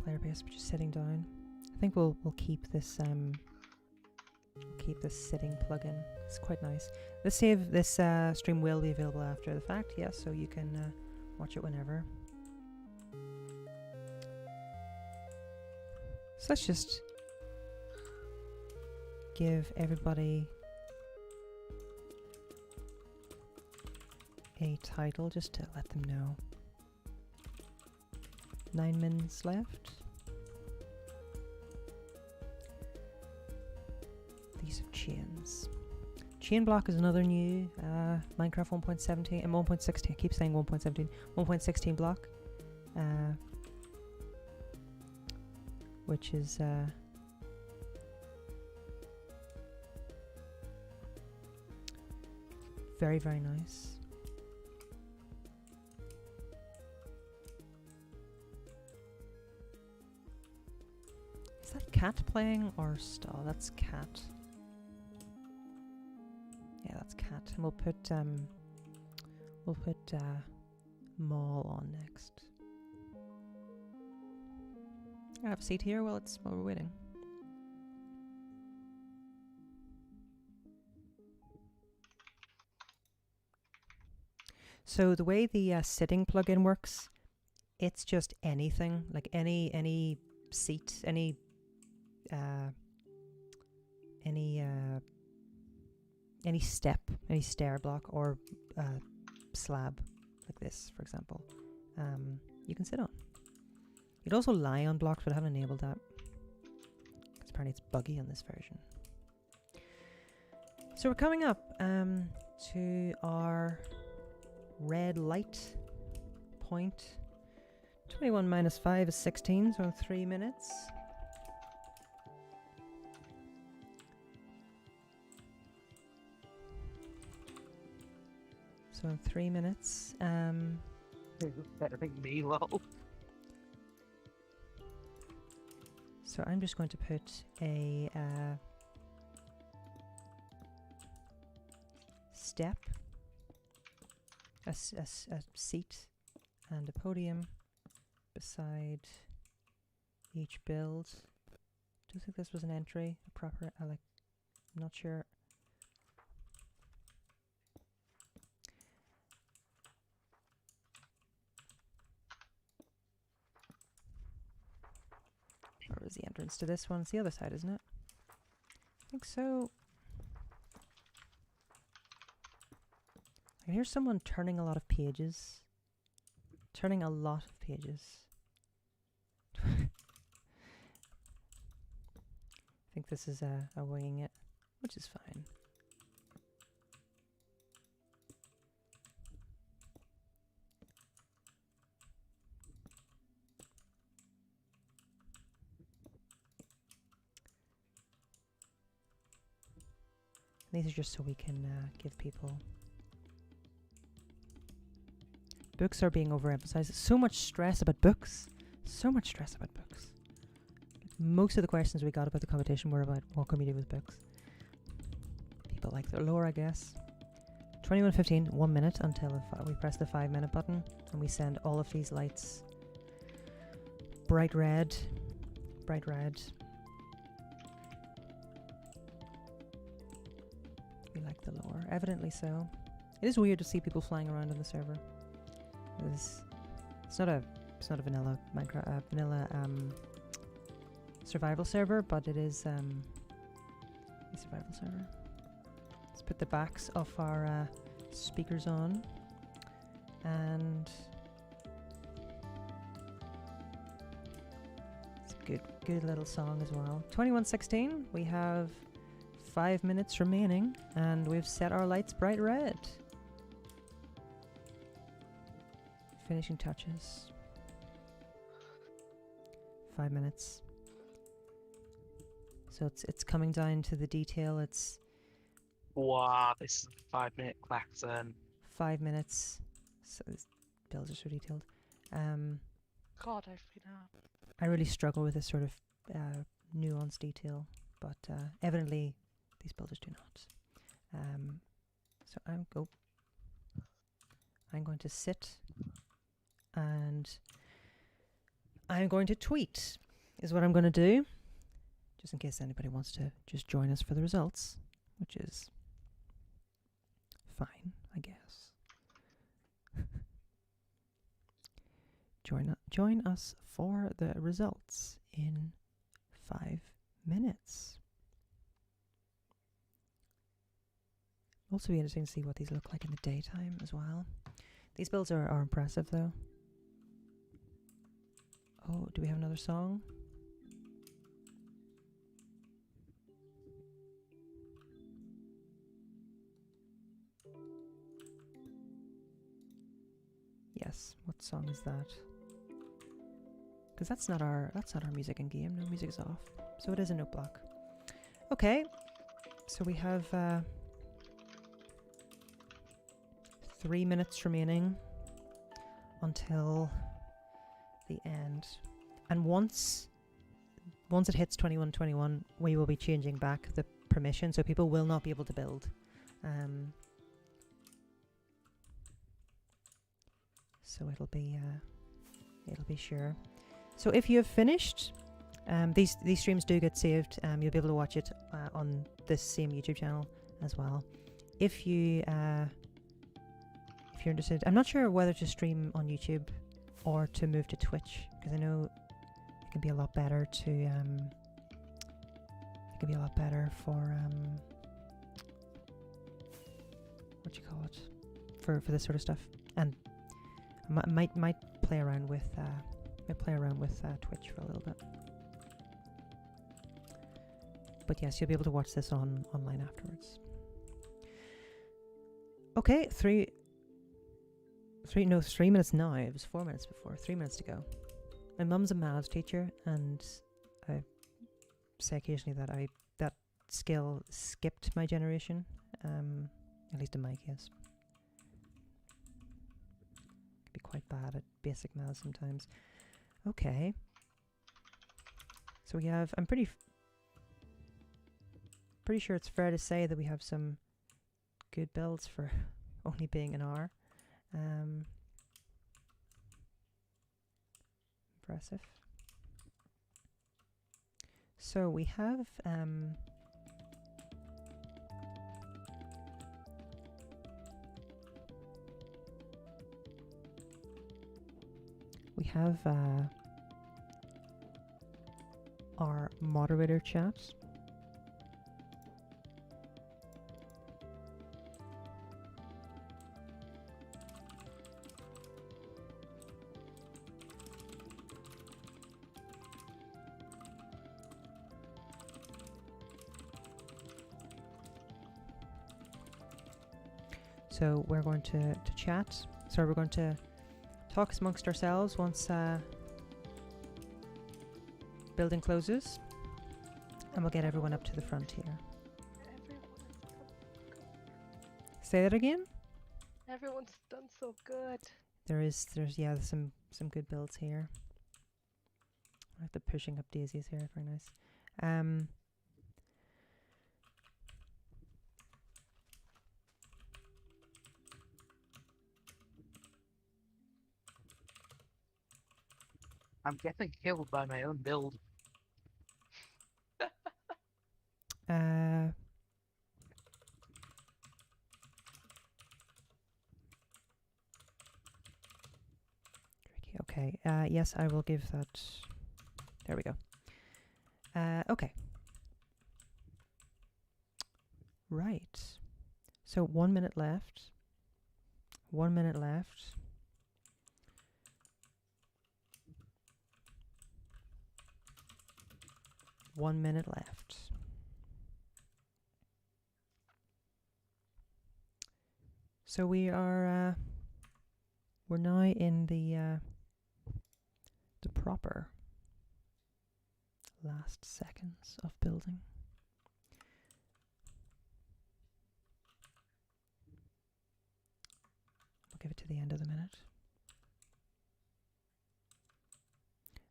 player base, which is sitting down. I think we'll keep this sitting plugin. It's quite nice. This stream will be available after the fact, yes, so you can watch it whenever. So let's just give everybody a title just to let them know. 9 minutes left. These are chains. Chain block is another new Minecraft 1.17 and 1.16. I keep saying 1.17. 1.16 block, which is very, very nice. Is that cat playing or stall? That's cat. Yeah, that's cat. And we'll put mall on next. I have a seat here while we're waiting. So the way the sitting plugin works, it's just anything, like any seat, any step, any stair block or slab, like this, for example, you can sit on. You'd also lie on blocks, but I haven't enabled that because apparently it's buggy on this version. So we're coming up to our red light point. 21 minus 5 is 16, so in 3 minutes. So in 3 minutes, Better than me, lol. so I'm just going to put a step, a seat, and a podium beside each build. Do you think this was an entry? A proper, I'm not sure. Where was the entrance to this one? It's the other side, isn't it? I think so. I hear someone turning a lot of pages. Turning a lot of pages. I think this is a winging it, which is fine. These are just so we can give people. Books are being overemphasized. So much stress about books. So much stress about books. Most of the questions we got about the competition were about what can we do with books. People like their lore, I guess. 21:15, 1 minute until we press the 5-minute button, and we send all of these lights bright red. Bright red. We like the lore. Evidently so. It is weird to see people flying around on the server. It's not a vanilla Minecraft survival server, but it is a survival server. Let's put the backs of our speakers on, and it's a good little song as well. 21:16. We have 5 minutes remaining, and we've set our lights bright red. Finishing touches. 5 minutes. So it's coming down to the detail. It's Wow, this is a 5-minute klaxon. 5 minutes. So this builds are so detailed. God, I've been up. I really struggle with this sort of nuanced detail, but evidently these builders do not. So I'm going to sit, and I'm going to tweet is what I'm going to do, just in case anybody wants to just join us for the results, which is fine, I guess. Join us for the results in 5 minutes. Also be interesting to see what these look like in the daytime as well. These builds are impressive though. Oh, do we have another song? Yes, what song is that? Because that's not our music in game. No, music is off. So it is a note block. Okay. So we have 3 minutes remaining until the end. And once it hits 21:21, we will be changing back the permission, so people will not be able to build. So it'll be sure. So if you have finished, these streams do get saved. You'll be able to watch it on this same YouTube channel as well. If you're interested, I'm not sure whether to stream on YouTube or to move to Twitch, because I know it can be a lot better to it can be a lot better for what do you call it, for this sort of stuff. And I might play around with Twitch for a little bit. But yes, you'll be able to watch this online afterwards. Okay, 3 minutes now. It was 4 minutes before. 3 minutes to go. My mum's a maths teacher, and I say occasionally that that skill skipped my generation, at least in my case. Could be quite bad at basic maths sometimes. Okay. So we have, I'm pretty sure it's fair to say that we have some good builds for only being an hour. Impressive. So we have our moderator chats. So we're going to chat. So we're going to talk amongst ourselves once building closes, and we'll get everyone up to the front here. Say that again. Everyone's done so good. There's some good builds here. I have to pushing up daisies here. Very nice. I'm getting killed by my own build. Tricky. Okay. Yes, I will give that. There we go. Okay. Right. So 1 minute left. 1 minute left. One minute left. So we are we're now in the proper last seconds of building. We'll give it to the end of the minute.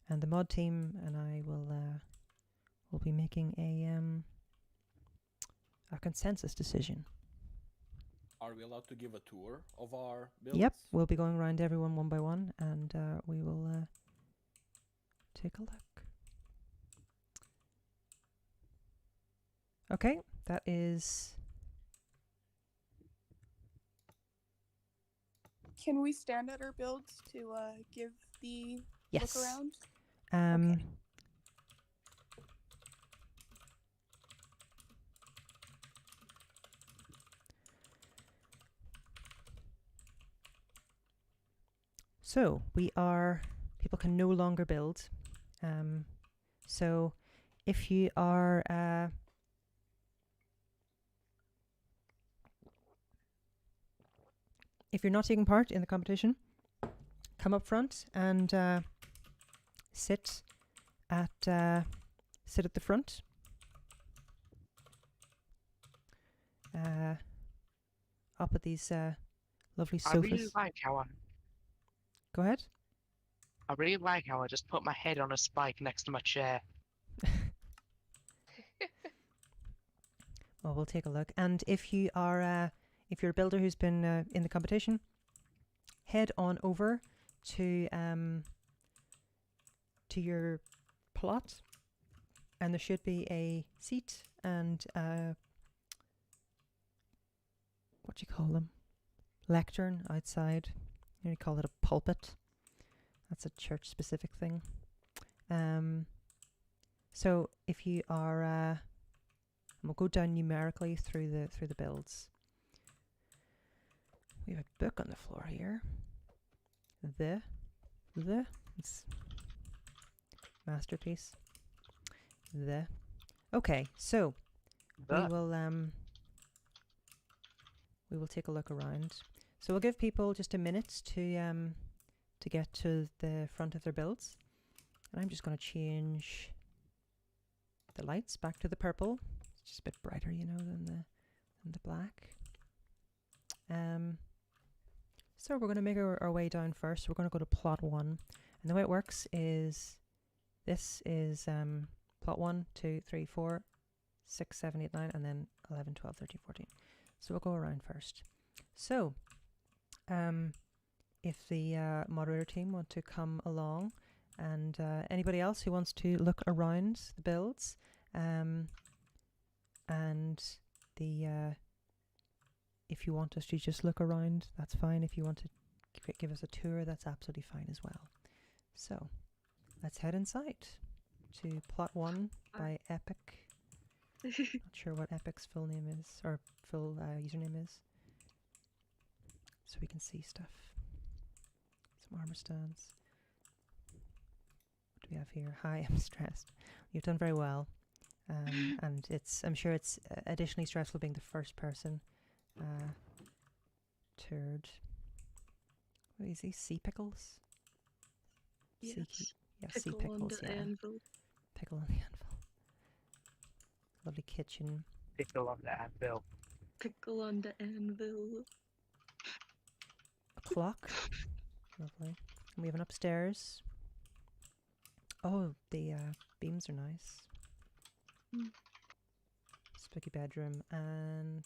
And the mod team and I will be making a consensus decision. Are we allowed to give a tour of our builds? Yep, we'll be going around everyone one by one, and we will take a look. Okay, that is... Can we stand at our builds to give the Yes. look around? Okay. So we are, people can no longer build. So if you are, if you're not taking part in the competition, come up front and sit at the front. Up at these lovely sofas. I really like how Go ahead. I really like how I just put my head on a spike next to my chair. Well, we'll take a look. And if you are, if you're a builder who's been in the competition, head on over to your plot, and there should be a seat and what do you call them? Lectern outside. You call it a pulpit. That's a church-specific thing. So if you are, we'll go down numerically through the builds. We have a book on the floor here. It's masterpiece. Okay, so we will take a look around. So we'll give people just a minute to get to the front of their builds. And I'm just going to change the lights back to the purple. It's just a bit brighter, you know, than the black. So we're going to make our way down first. We're going to go to plot 1. And the way it works is this is plot 1, 2, 3, 4, 6, 7, 8, 9, and then 11, 12, 13, 14. So we'll go around first. So if the moderator team want to come along, and anybody else who wants to look around the builds, and the if you want us to just look around, that's fine. If you want to give us a tour, that's absolutely fine as well. So let's head inside to plot 1 by Epic. Not sure what Epic's full name is, or full username is. So we can see stuff. Some armor stands. What do we have here? Hi, I'm stressed. You've done very well. And I'm sure it's additionally stressful being the first person turd. What is he? Sea pickles? Yes. Yeah, sea Pickle on pickles, the yeah. anvil. Pickle on the anvil. Lovely kitchen. Pickle on the anvil. pickle on the anvil. A clock. Lovely. And we have an upstairs. Oh, the beams are nice. Mm. Spooky bedroom and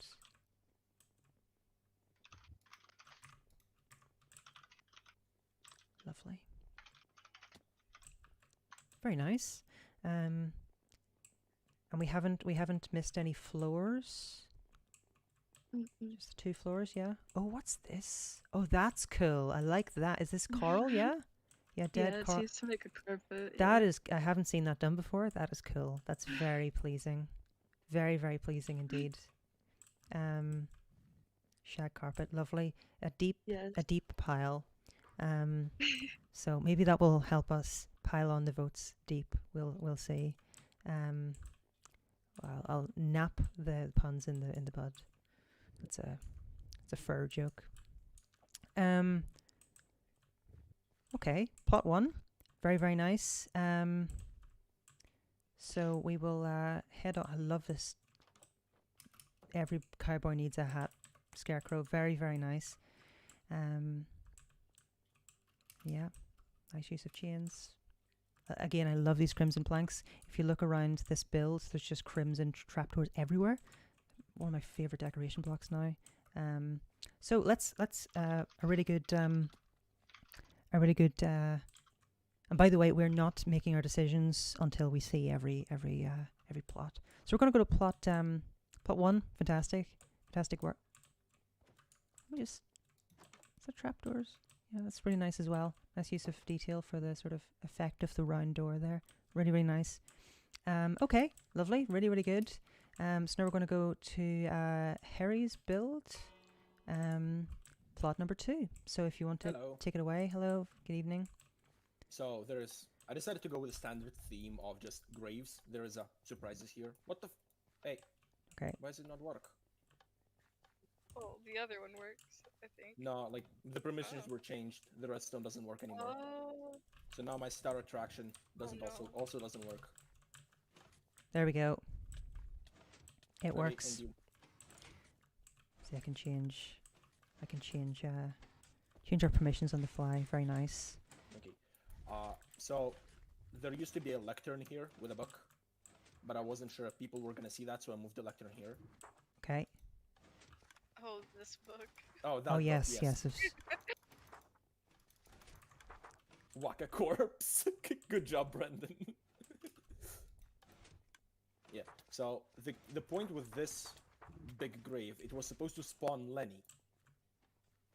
lovely. Very nice. And we haven't missed any floors. Mm-mm. Just the 2 floors, yeah. Oh, what's this? Oh, that's cool. I like that. Is this coral? Yeah. Yeah, dead Yeah, it's coral. used to make a carpet. That is, I haven't seen that done before. That is cool. That's very pleasing. Very, very pleasing indeed. Shag carpet, lovely. A Yes. deep pile. So maybe that will help us pile on the votes deep. We'll see. Well, I'll nap the puns in the bud. It's a fur joke. Okay, plot 1. Very, very nice. So we will head on. I love this. Every cowboy needs a hat. Scarecrow. Very, very nice. Yeah. Nice use of chains. Again, I love these crimson planks. If you look around this build, there's just crimson trapdoors everywhere. One of my favorite decoration blocks now. So let's a really good. And by the way, we're not making our decisions until we see every plot. So we're going to go to plot 1. Fantastic work. Let me just. Is that trapdoors? Yeah, that's really nice as well. Nice use of detail for the sort of effect of the round door there. Really, really nice. Okay, lovely. Really, really good. So now we're going to go to Harry's build. Plot number 2. So if you want to Hello. take it away. Hello. Good evening. So I decided to go with the standard theme of just graves. There is a surprises here. What the? Hey. Okay. Why does it not work? Oh, the other one works, I think. No, like the permissions Oh. were changed. The redstone doesn't work anymore. Oh, So now my star attraction doesn't no. also doesn't work. There we go. It Okay, works. and you- See, I can change our permissions on the fly. Very nice. Okay. So there used to be a lectern here with a book, but I wasn't sure if people were gonna see that, so I moved the lectern here. Okay. Oh, this book. Oh, that Oh book, yes. it's- Whack a corpse. Good job, Brendan. Yeah. So the point with this big grave, it was supposed to spawn Lenny.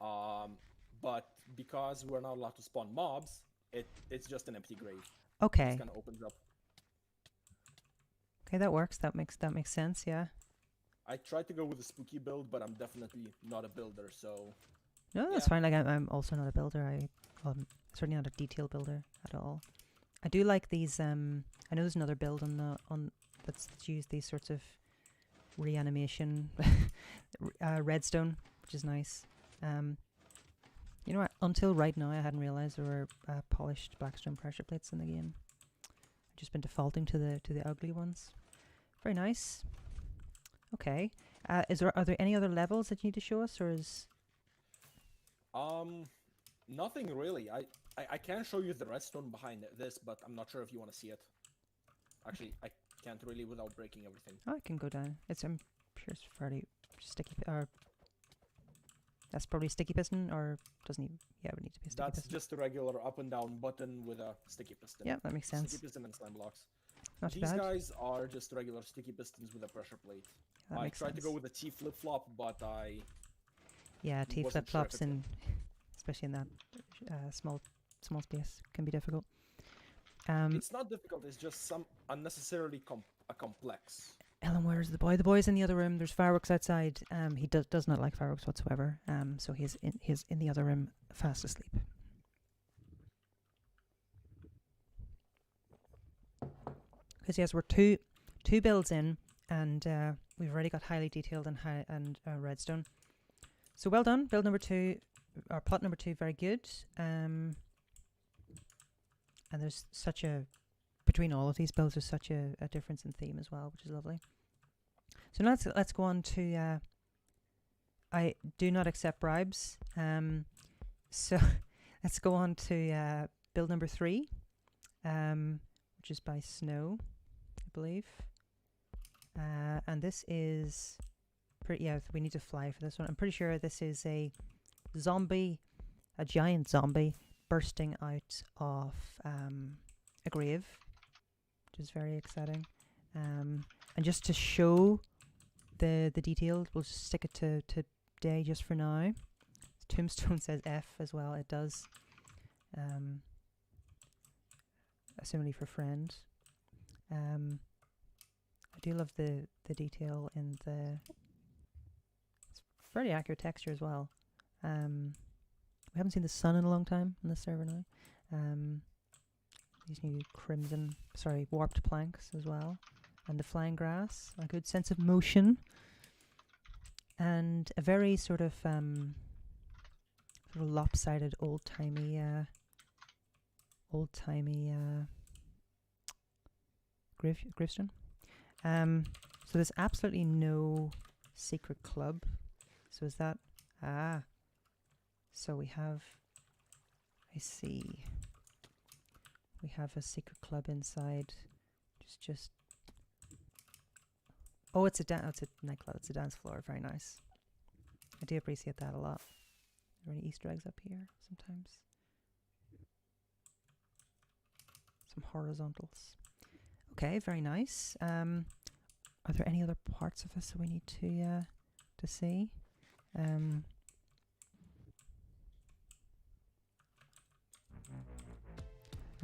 But because we're not allowed to spawn mobs, it's just an empty grave. Okay. It kind of opens up. Okay, that works. That makes sense. Yeah. I tried to go with a spooky build, but I'm definitely not a builder, so No, that's Yeah. fine. Like I'm also not a builder. I'm certainly not a detail builder at all. I do like these. I know there's another build on that's used these sorts of reanimation redstone, which is nice. You know what? Until right now, I hadn't realized there were polished blackstone pressure plates in the game. I've just been defaulting to the ugly ones. Very nice. Okay. Are there any other levels that you need to show us, or is nothing really. I can show you the redstone behind this, but I'm not sure if you want to see it. Actually, I can't really without breaking everything. I can go down. I'm sure it's fairly sticky. Or that's probably sticky piston, or doesn't even? Yeah, it would need to be a sticky That's piston. just a regular up and down button with a sticky piston. Yeah, that makes sense. Sticky piston and slime blocks. Not too These bad. guys are just regular sticky pistons with a pressure plate. That I makes tried sense. to go with a T flip-flop, but Yeah, T wasn't flip sure if flops it's in, especially in that small space, can be difficult. it's not difficult. It's just some unnecessarily complex. Ellen, where's the boy? The boy's in the other room. There's fireworks outside. He does not like fireworks whatsoever. So he's in the other room, fast asleep. Because yes, we're two builds in, and we've already got highly detailed and redstone. So well done, build number 2, or plot number 2, very good. And there's such between all of these builds, there's such a difference in theme as well, which is lovely. So let's go on to I do not accept bribes. So let's go on to build number 3, which is by Snow, I believe. And this is pretty. Yeah, we need to fly for this one. I'm pretty sure this is a zombie, a giant zombie bursting out of a grave, which is very exciting. And just to show the detail, we'll just stick it to day just for now. Tombstone says F as well. It does. Similarly for friend. I do love the detail in the. It's fairly accurate texture as well. We haven't seen the sun in a long time on this server now. These new warped planks as well. And the flying grass, a good sense of motion. And a very sort of lopsided, old-timey gravestone. So there's absolutely no secret club. So is that... So we have... I see. We have a secret club inside. Just... Oh, it's a nightclub. It's a dance floor. Very nice. I do appreciate that a lot. Are there any Easter eggs up here sometimes? Some horizontals. Okay, very nice. Are there any other parts of this that we need to see? And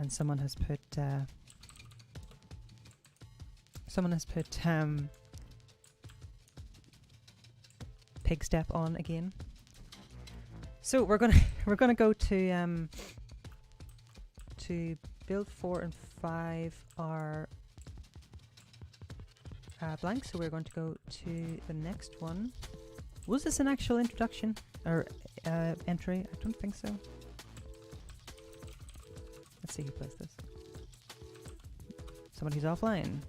someone has put pig step on again. So we're gonna go to build 4 and 5 are blank. So we're going to go to the next one. Was this an actual introduction or entry? I don't think so. Let's see who plays this. Someone who's offline.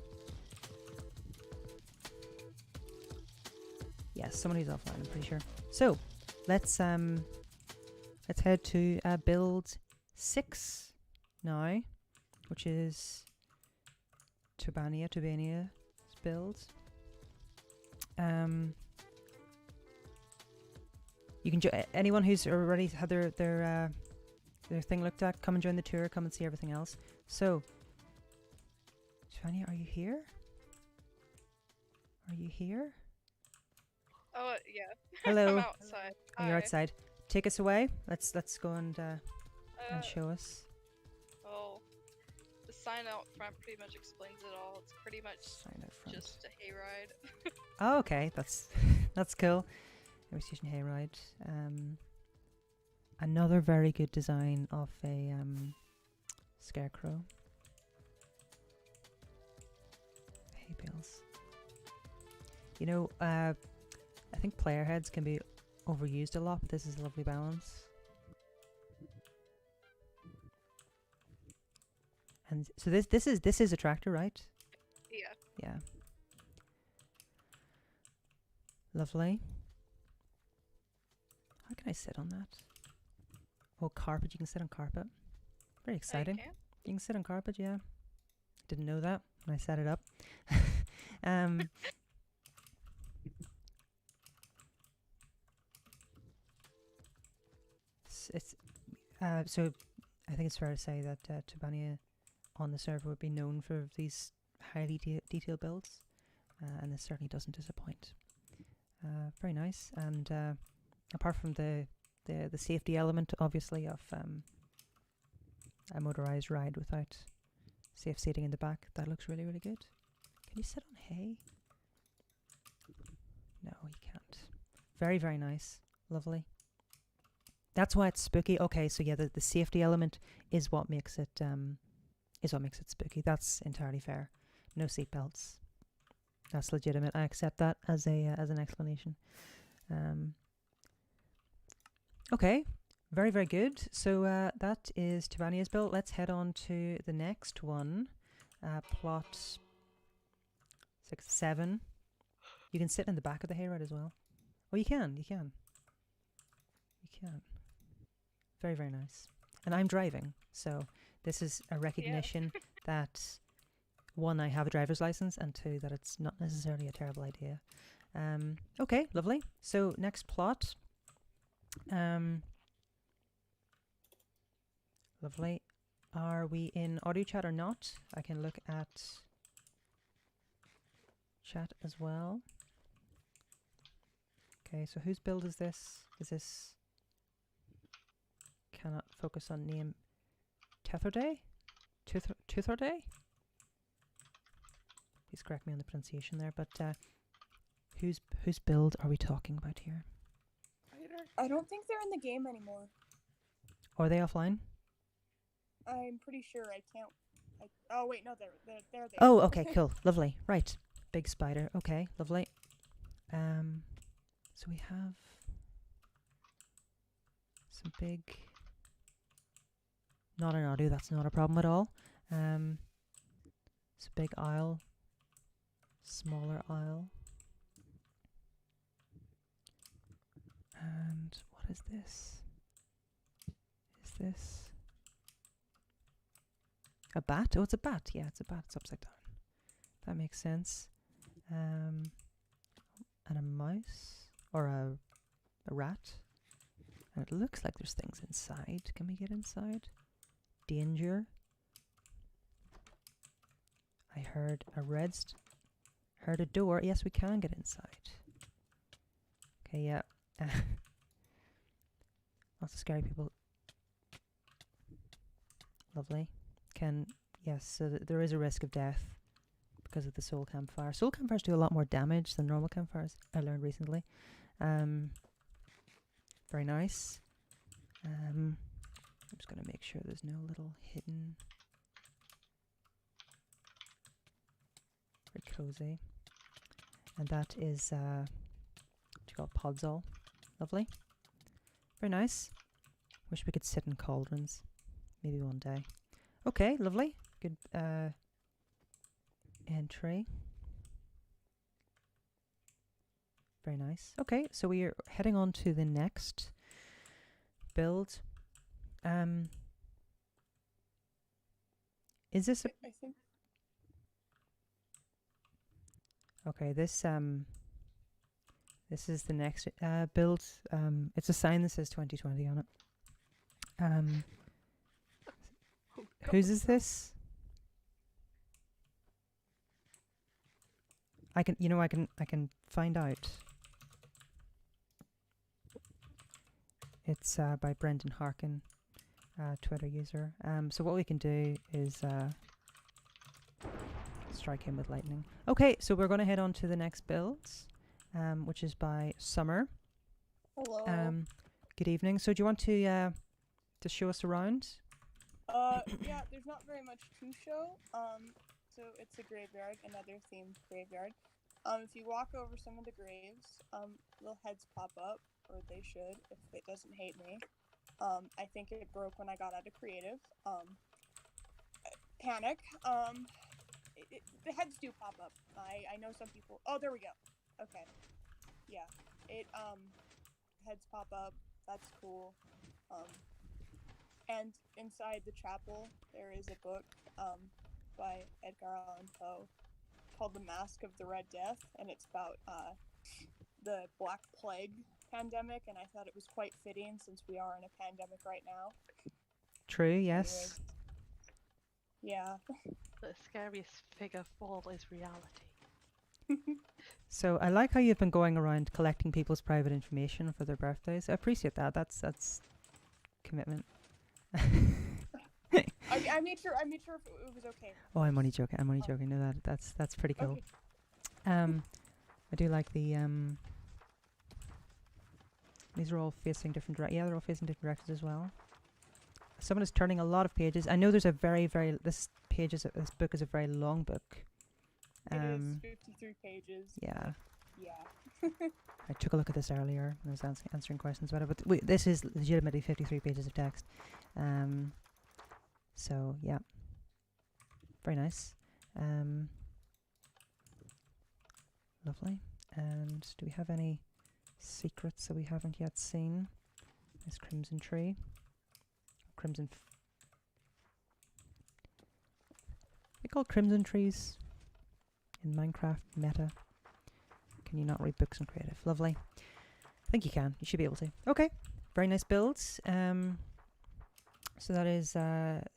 Yes, someone who's offline, I'm pretty sure. So let's head to build 6 now, which is Tubania's build. You can anyone who's already had their thing looked at, come and join the tour, come and see everything else. So, Tubania, are you here? Are you here? Oh, yeah. Hello. I'm outside. Oh, you're Hi. outside. Take us away. Let's go and show us. Well, the sign out front pretty much explains it all. It's pretty much Sign out front. just a hayride. Oh, okay. That's cool. Station hayride. Another very good design of a scarecrow. Hay bales. You know, I think player heads can be overused a lot, but this is a lovely balance. And so this is a tractor, right? Yeah. Yeah. Lovely. How can I sit on that? Oh, carpet. You can sit on carpet. Very exciting. Oh, You can sit on carpet, yeah. Didn't know that when I set it up. So I think it's fair to say that Tubania on the server would be known for these highly detailed builds, and this certainly doesn't disappoint. Very nice, and apart from the safety element, obviously, of a motorized ride without safe seating in the back, that looks really, really good. Can you sit on hay? No, you can't. Very, very nice. Lovely. That's why it's spooky. Okay, so yeah, the safety element is what makes it spooky. That's entirely fair. No seatbelts. That's legitimate. I accept that as an explanation. Okay, very, very good. So that is Tubania's build. Let's head on to the next one. Plot 6, 7. You can sit in the back of the hayride as well. Oh, you can. You can. You can. Very, very nice. And I'm driving, so this is a recognition that, one, I have a driver's license, and two, that it's not necessarily a terrible idea. Okay, lovely. So next plot. Lovely. Are we in audio chat or not? I can look at chat as well. Okay, so whose build is this? Is this... Cannot focus on name. Tetherday? Tutherday? Please correct me on the pronunciation there, but whose build are we talking about here? I don't think they're in the game anymore. Are they offline? I'm pretty sure I can't. Oh wait, no, they're there. Oh, okay, cool, lovely. Right, big spider. Okay, lovely. So we have some big. Not an audio. That's not a problem at all. It's a big aisle, smaller aisle, and what is this? Is this a bat? Oh, it's a bat. Yeah, it's a bat. It's upside down. That makes sense. And a mouse or a rat. And it looks like there's things inside. Can we get inside? Danger. I heard a heard a door. Yes, we can get inside. Okay, yeah. Lots of scary people. Lovely. Yes, so there is a risk of death because of the soul campfire. Soul campfires do a lot more damage than normal campfires, I learned recently. Very nice. I'm just going to make sure there's no little hidden. Very cozy. And that is, what do you call it? Podzol. Lovely. Very nice. Wish we could sit in cauldrons. Maybe one day. Okay, lovely. Good entry. Very nice. Okay, so we are heading on to the next build. Is this a... I think. Okay, this is the next build. It's a sign that says 2020 on it. Whose is this? I can find out. It's by Brendan Harkin, Twitter user. So what we can do is strike him with lightning. Okay, so we're going to head on to the next build, which is by Summer. Hello. Good evening. So do you want to show us around? Yeah, there's not very much to show. So it's a graveyard, another themed graveyard. If you walk over some of the graves, little heads pop up, or they should, if it doesn't hate me. I think it broke when I got out of creative. Panic. The heads do pop up. I know some people. Oh, there we go. Okay. Yeah. Heads pop up. That's cool. And inside the chapel, there is a book by Edgar Allan Poe called The Mask of the Red Death, and it's about the Black Plague pandemic, and I thought it was quite fitting since we are in a pandemic right now. True, yes. Anyways, yeah. The scariest figure of all is reality. So I like how you've been going around collecting people's private information for their birthdays. I appreciate that. That's commitment. I made sure it was okay. Oh, I'm only joking. No, that's pretty cool. Okay. I do like the these are all facing different yeah, they're all facing different directions as well. Someone is turning a lot of pages. I know there's a this book is a very long book. It is 53 pages. Yeah. Yeah. I took a look at this earlier when I was answering questions about it, but this is legitimately 53 pages of text. So, yeah. Very nice. Lovely. And do we have any secrets that we haven't yet seen. This crimson tree. Crimson. They call crimson trees in Minecraft meta. Can you not read books in creative? Lovely. I think you can. You should be able to. Okay. Very nice builds. So that is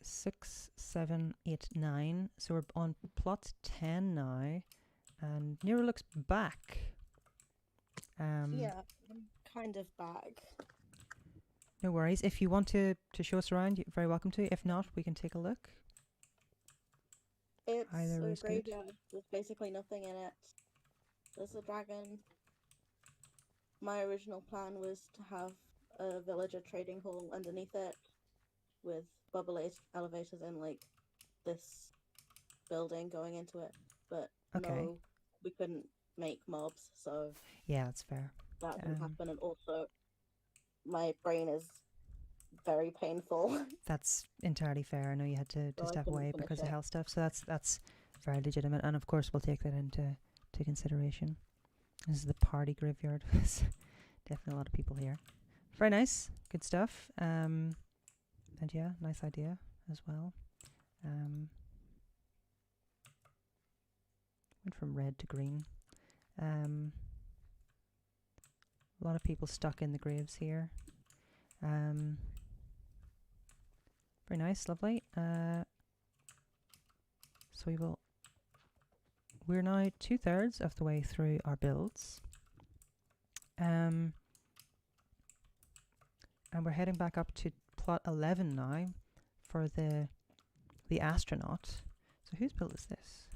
6, 7, 8, 9. So we're on plot 10 now. And Nero looks back. Yeah, I'm kind of back. No worries. If you want to show us around, you're very welcome to. If not, we can take a look. It's Either a is good. graveyard with basically nothing in it. There's a dragon. My original plan was to have a villager trading hall underneath it with bubble elevators in like this building going into it. But Okay. no, we couldn't make mobs, so Yeah, that's fair. that didn't happen. And also, my brain is very painful. That's entirely fair. I know you had to So I step couldn't away finish because of it. health stuff, so that's very legitimate. And of course, we'll take that into consideration. This is the party graveyard. There's definitely a lot of people here. Very nice, good stuff. And yeah, nice idea as well. Went from red to green. A lot of people stuck in the graves here. Very nice, lovely. So we're now 2/3 of the way through our builds. And we're heading back up to plot 11 now for the astronaut. So whose build is this?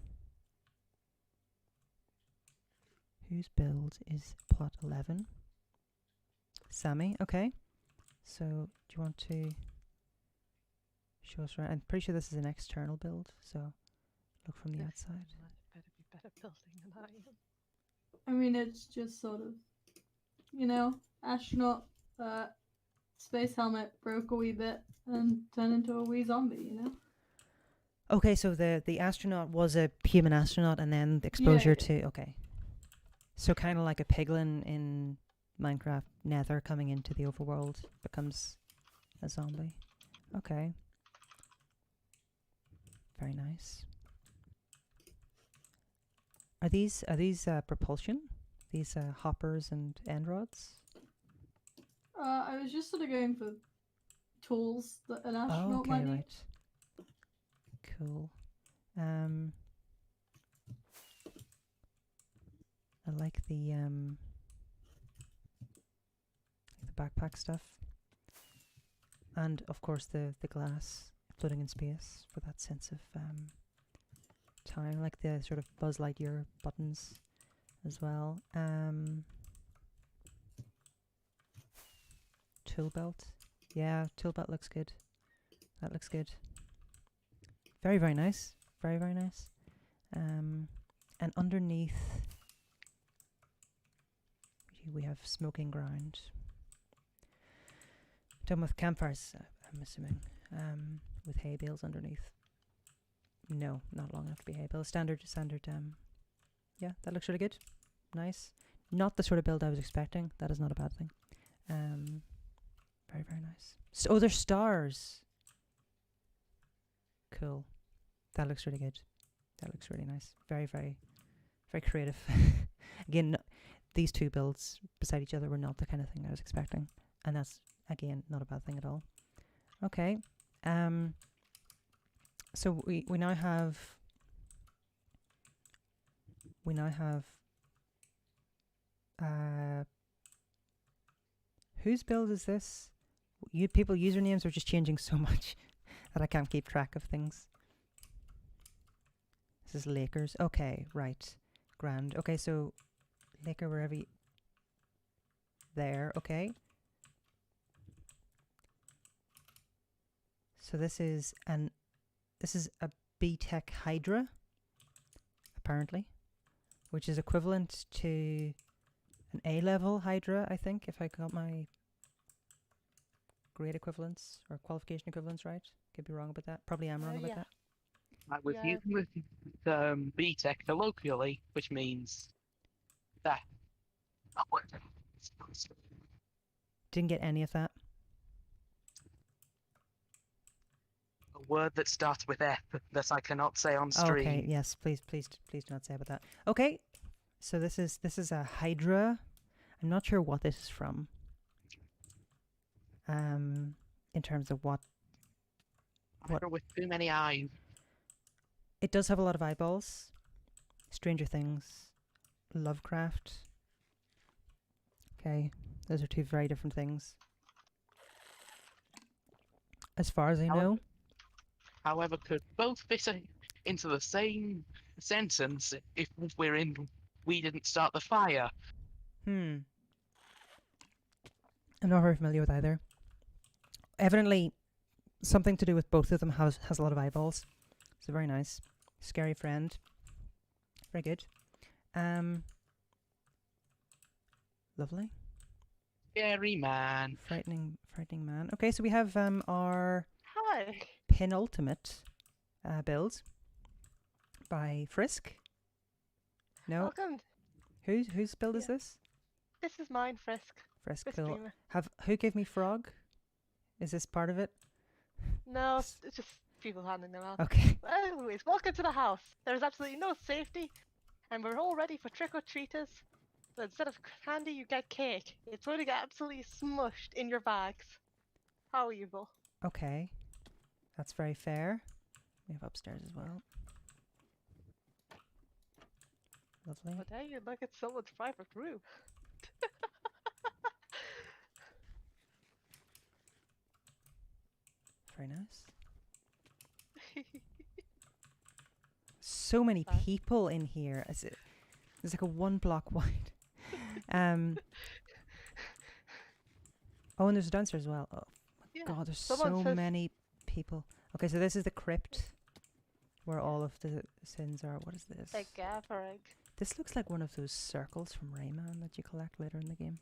Whose build is plot 11? Sammy, okay. So do you want to show us around? I'm pretty sure this is an external build, so look from the This outside. might better be better building than I am. I mean, it's just sort of, astronaut space helmet broke a wee bit and turned into a wee zombie, Okay, so the astronaut was a human astronaut, and then the exposure to okay. So kind of like a piglin in Minecraft Nether coming into the overworld becomes a zombie. Okay. Very nice. Are these propulsion? These hoppers and end rods? I was just sort of going for tools that an astronaut Okay, might need. right. Cool. I like the backpack stuff, and of course the glass floating in space for that sense of time. I like the sort of Buzz Lightyear buttons as well. Tool belt, yeah, tool belt looks good. That looks good. Very, very nice. Very, very nice. And underneath we have smoking ground. Done with campfires, I'm assuming. With hay bales underneath. No, not long enough to be hay bales. Standard. Yeah, that looks really good. Nice. Not the sort of build I was expecting. That is not a bad thing. Very, very nice. Oh, there's stars. Cool. That looks really good. That looks really nice. Very, very, very creative. Again, these two builds beside each other were not the kind of thing I was expecting. And that's, again, not a bad thing at all. Okay. So we now have whose build is this? People usernames are just changing so much that I can't keep track of things. This is Lakers. Okay, right. Grand. Okay, so Laker wherever you... There, okay. So this is a B-Tech Hydra, apparently, which is equivalent to an A-level Hydra, I think, if I got my grade equivalents or qualification equivalents right. Could be wrong about that. Probably am wrong about Yeah. I was Yeah. using with BTEC colloquially, which means that. Oh, what? Didn't get any of that. A word that starts with F that I cannot say on stream. Okay, yes, please do not say about that. Okay, so this is a Hydra. I'm not sure what this is from. In terms of what Hydra with too many eyes. it does have a lot of eyeballs. Stranger Things, Lovecraft. Okay, those are two very different things. As far as I know. However, could both fit into the same sentence if we didn't start the fire. I'm not very familiar with either. Evidently, something to do with both of them has a lot of eyeballs. So very nice. Scary friend. Very good. Lovely. Scary man. Frightening man. Okay, so we have our Hi. penultimate build by Frisk. No, Welcome. whose build is Yeah. this? This is mine, Frisk. Frisk. Frisk Cool. Dreamer. Who gave me frog? Is this part of it? No, it's just people handing them out. Okay. Anyways, welcome to the house. There's absolutely no safety, and we're all ready for trick-or-treaters. But instead of candy, you get cake. It's going to get absolutely smushed in your bags. How evil. Okay. That's very fair. We have upstairs as well. Lovely. But hey, you look at someone's private room. Very nice. So many Hi. people in here. There's like a 1 block wide. Oh, and there's a downstairs as well. Oh Yeah. God, there's Someone so says- many people. Okay, so this is the crypt where all of the sins are. What is this? A gaffer egg. This looks like one of those circles from Rayman that you collect later in the game.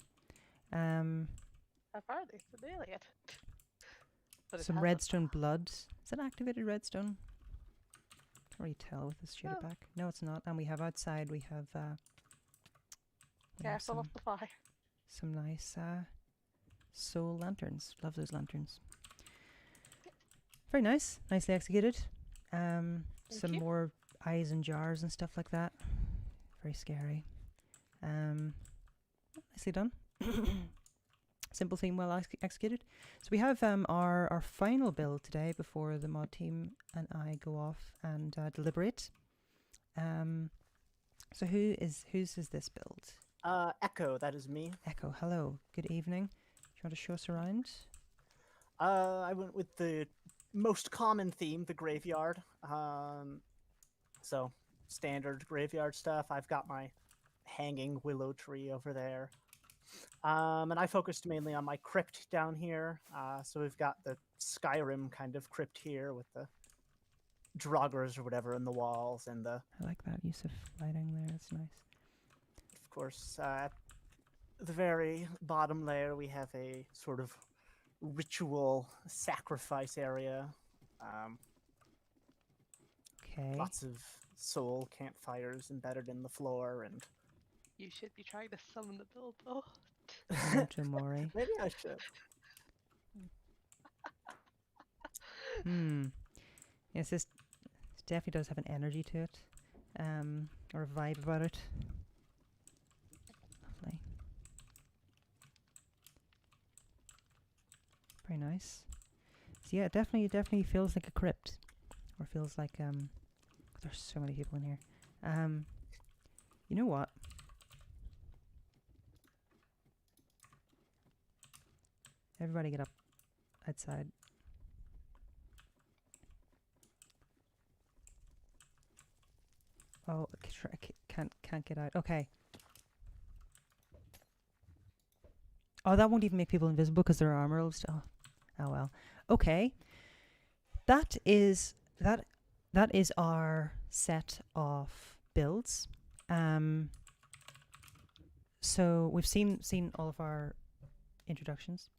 Apparently, it's an alien. But it Some has a- redstone blood. Is that activated redstone? Can't really tell with this shader No. back. No, it's not. And we have outside, we have Careful of the fire. some nice soul lanterns. Love those lanterns. Very nice. Nicely executed. Some you. more eyes and jars and stuff like that. Very scary. Nicely done. Simple theme, well executed. So we have our final build today before the mod team and I go off and deliberate. So whose is this build? Echo, that is me. Echo, hello. Good evening. Do you want to show us around? I went with the most common theme, the graveyard. So, standard graveyard stuff. I've got my hanging willow tree over there. And I focused mainly on my crypt down here. So we've got the Skyrim kind of crypt here with the draugrs or whatever in the walls, and the, I like that use of lighting there. It's nice. of course, at the very bottom layer we have a sort of ritual sacrifice area. Okay. Lots of soul campfires embedded in the floor, and You should be trying to summon the Bilbo. Memento Mori. maybe I should. Yes, this definitely does have an energy to it, or a vibe about it. Lovely. Very nice. So yeah, it definitely feels like a crypt, or feels like there's so many people in here. You know what? Everybody get up outside. Oh, can't get out. Okay. Oh, that won't even make people invisible because there are armor still. Oh well. Okay. That is our set of builds. So we've seen all of our introductions.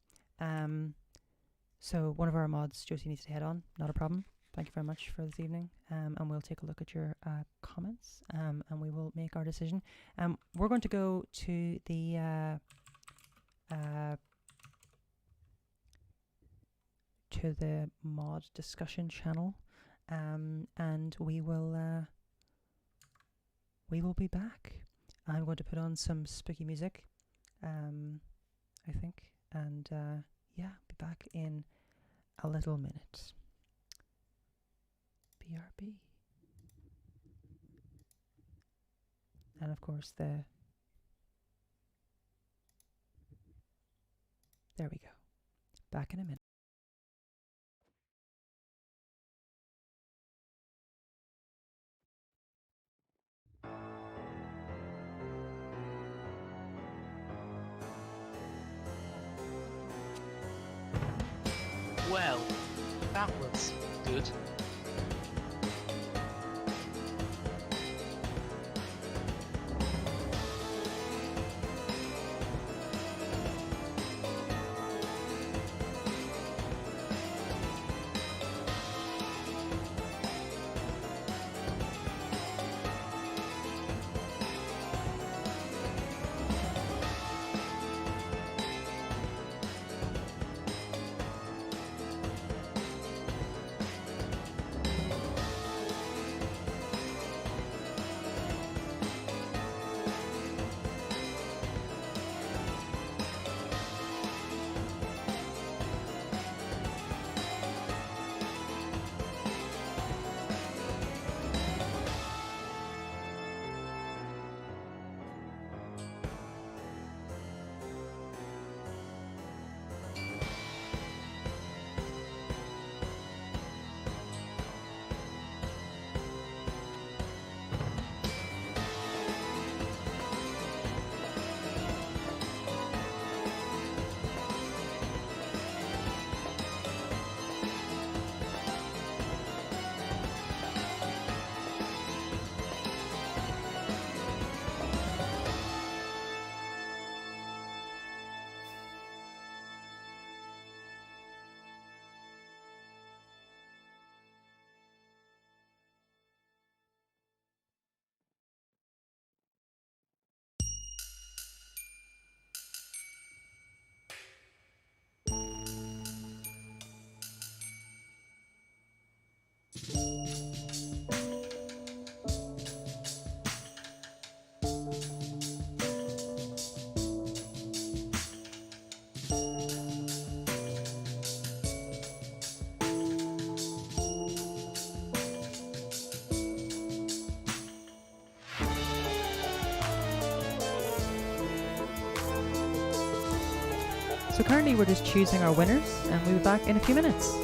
So one of our mods, Josie, needs to head on. Not a problem. Thank you very much for this evening. And we'll take a look at your comments. And we will make our decision. We're going to go to the to the mod discussion channel, and we will be back. I'm going to put on some spooky music, I think, and yeah, be back in a little minute. BRB. And of course there we go. Back in a minute. Well, that was good. So currently we're just choosing our winners, and we'll be back in a few minutes.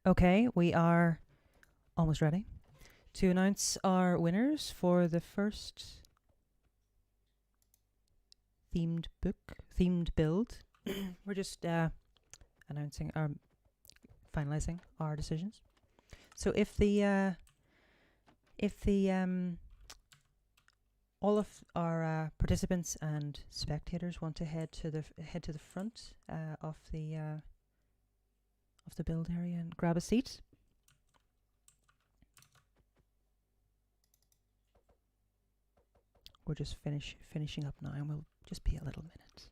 Okay, we are almost ready to announce our winners for the first themed build. We're just announcing our finalizing our decisions. So if the all of our participants and spectators want to head to the front of the build area and grab a seat. We're just finishing up now, and we'll just be a little minute.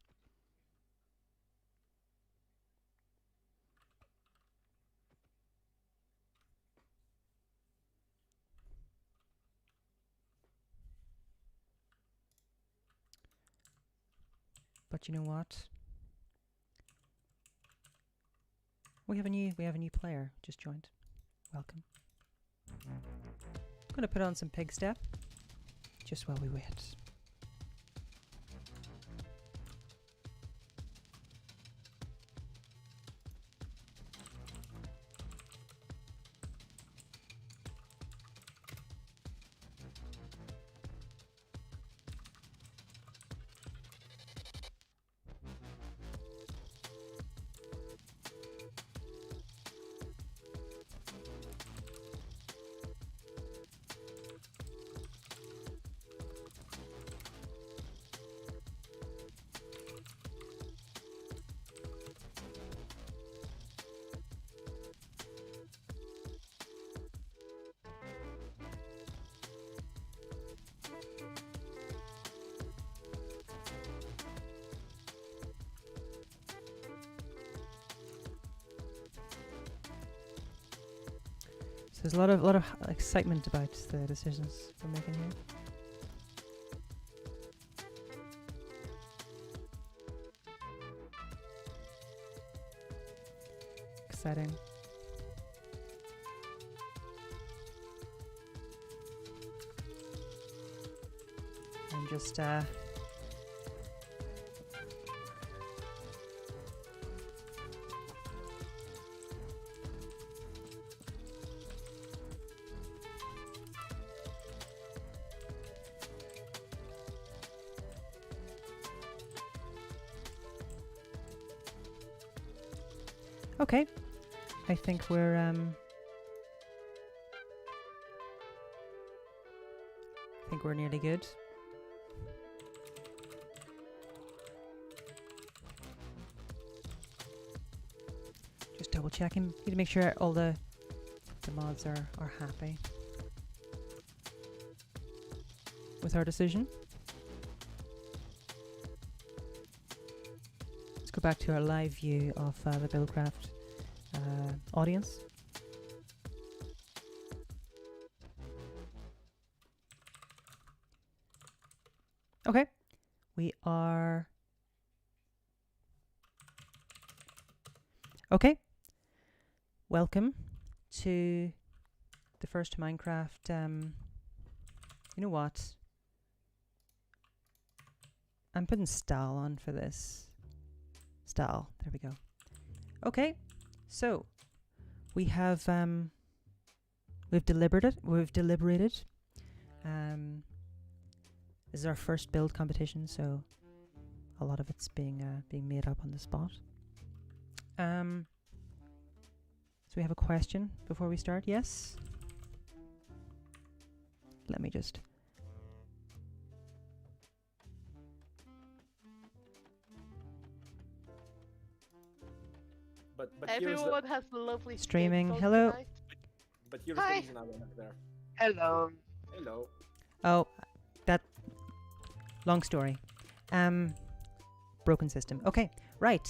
But you know what? We have a new player just joined. Welcome. I'm gonna put on some pig step just while we wait. So there's a lot of excitement about the decisions we're making here. Exciting. I'm just okay. I think we're nearly good. Just double checking. Need to make sure all the mods are happy with our decision. Let's go back to our live view of the Bilbcraft audience. Okay, we are okay. Welcome to the first Minecraft. You know what? I'm putting style on for this. Style. There we go. Okay. So, we have we've deliberated. This is our first build competition, so a lot of it's being made up on the spot. So we have a question before we start. Yes. Let me just. But here's the, Everyone has lovely Streaming. skins on Hello. tonight. but here's Hi. the reason I went up there. Hello. Hello. Oh, that long story. Broken system. Okay, right.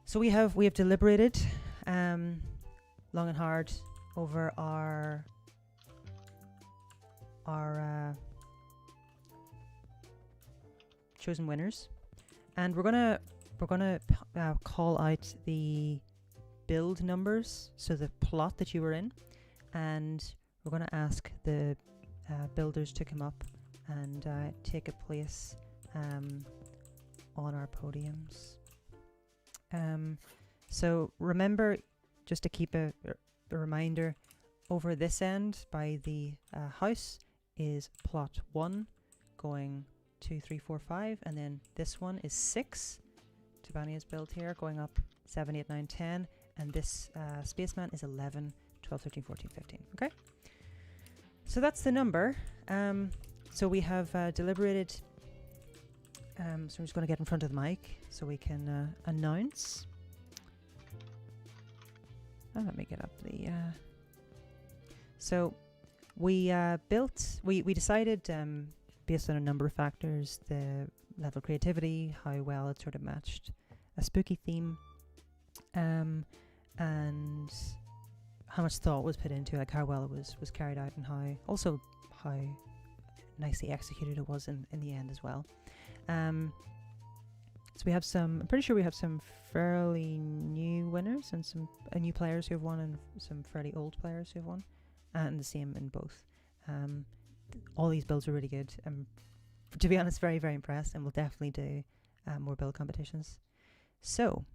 So we have deliberated long and hard over our chosen winners, and we're gonna call out the build numbers, so the plot that you were in, and we're gonna ask the builders to come up and take a place on our podiums. So remember just to keep a a reminder, over this end by the house is plot 1 going 2, 3, 4, 5, and then this one is 6. Tibania's build here going up 7, 8, 9, 10, and this spaceman is 11, 12, 13, 14, 15. Okay, so that's the number. So we have deliberated. So I'm just going to get in front of the mic so we can announce. Let me get up the. So we we decided based on a number of factors, the level of creativity, how well it sort of matched a spooky theme, and how much thought was put into it, like how well it was carried out, and how nicely executed it was in the end as well. So we have I'm pretty sure we have some fairly new winners and some new players who have won, and some fairly old players who have won, and the same in both. All these builds are really good. I'm, to be honest, very, very impressed, and we'll definitely do more build competitions. So,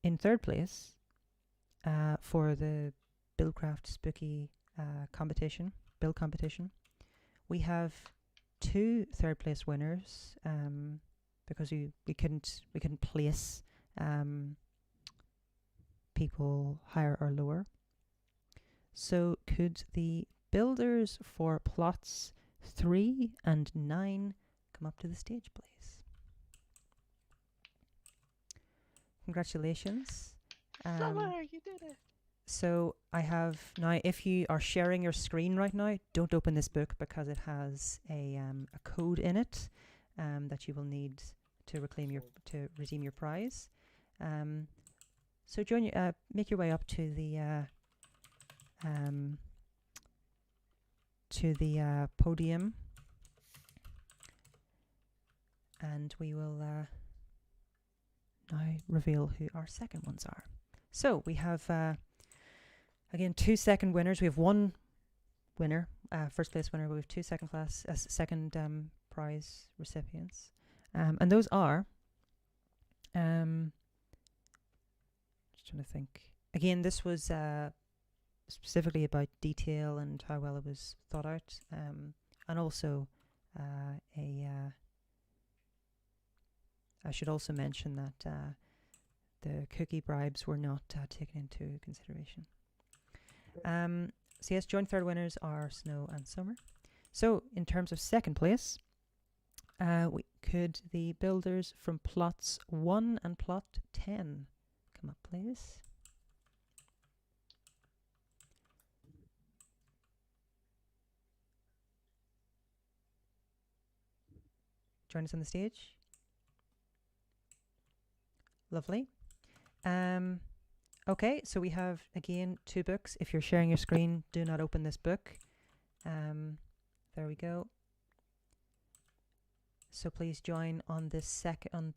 in third place, for the Bilbcraft Spooky build competition, we have 2 third place winners, because we couldn't place people higher or lower. So could the builders for plots 3 and 9 come up to the stage, please? Congratulations. Summer, you did it. So I have now, if you are sharing your screen right now, don't open this book because it has a code in it that you will need to redeem your prize. So make your way up to the podium, and we will now reveal who our second ones are. So we have again 2 second winners. We have 1 winner, first place winner. But we have 2 second prize recipients, and those are. Just trying to think. Again, this was specifically about detail and how well it was thought out, and also I should also mention that the cookie bribes were not taken into consideration. So yes, joint third winners are Snow and Summer. So in terms of second place, could the builders from plots 1 and plot 10 come up, please? Join us on the stage. Lovely. Okay, so we have again 2 books. If you're sharing your screen, do not open this book. There we go. So please join on this second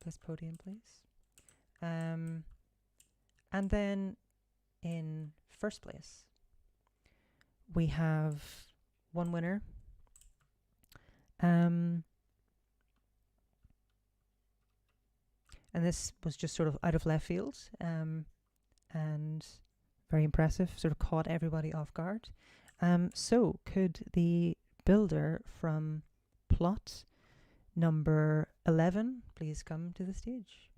place podium, please. And then in first place, we have 1 winner. And this was just sort of out of left field, and very impressive, sort of caught everybody off guard. So could the builder from plot number 11 please come to the stage?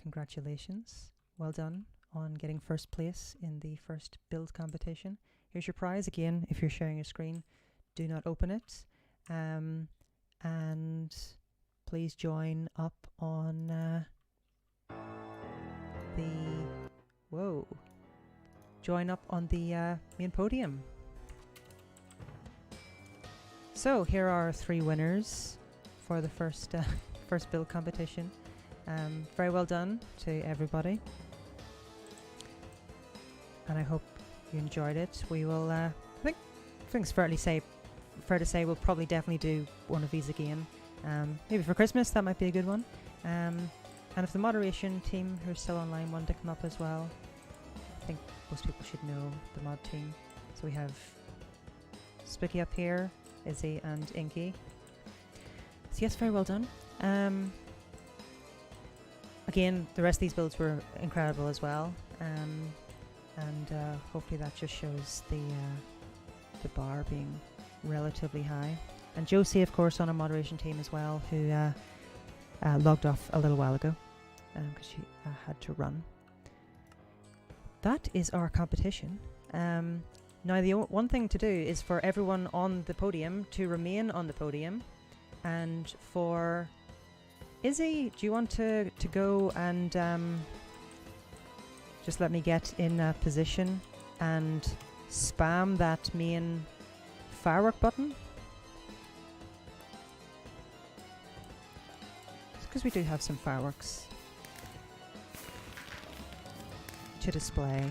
Congratulations. Well done on getting first place in the first build competition. Here's your prize. Again, if you're sharing your screen, do not open it. And please join up on join up on the main podium. So here are 3 winners for the first build competition. Very well done to everybody, and I hope you enjoyed it. We will, I think it's fair to say we'll probably definitely do one of these again. Maybe for Christmas, that might be a good one. And if the moderation team who are still online want to come up as well, I think most people should know the mod team. So we have Spooky up here, Izzy and Inky. So yes, very well done. again, the rest of these builds were incredible as well. And hopefully that just shows the bar being relatively high. And Josie, of course, on our moderation team as well, who logged off a little while ago because she had to run. That is our competition. Now, the one thing to do is for everyone on the podium to remain on the podium, and for Izzy, do you want to go and just let me get in a position and spam that main firework button? Because we do have some fireworks to display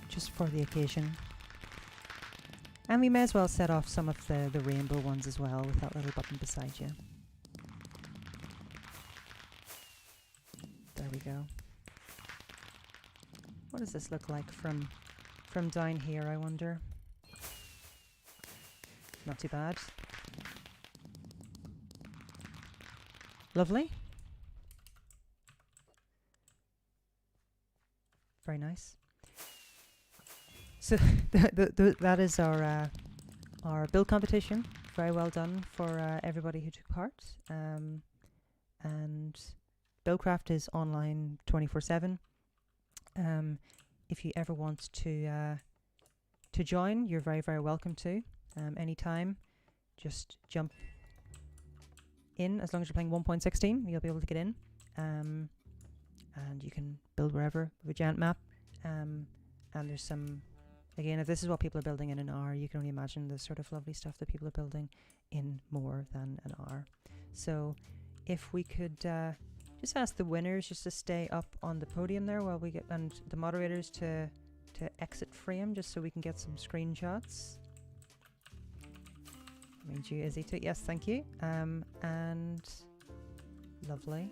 just for the occasion. And we may as well set off some of the rainbow ones as well with that little button beside you. There we go. What does this look like from down here, I wonder? Not too bad. Lovely. Very nice. So that is our build competition. Very well done for everybody who took part. And Bilbcraft is online 24/7. If you ever want to join, you're very, very welcome to. Anytime, just jump in. As long as you're playing 1.16, you'll be able to get in. And you can build wherever with a giant map. And there's some, again, if this is what people are building in an hour, you can only imagine the sort of lovely stuff that people are building in more than an hour. So if we could just ask the winners just to stay up on the podium there while we get, and the moderators to exit frame just so we can get some screenshots. I mean, you, Izzy, too. Yes, thank you. And lovely.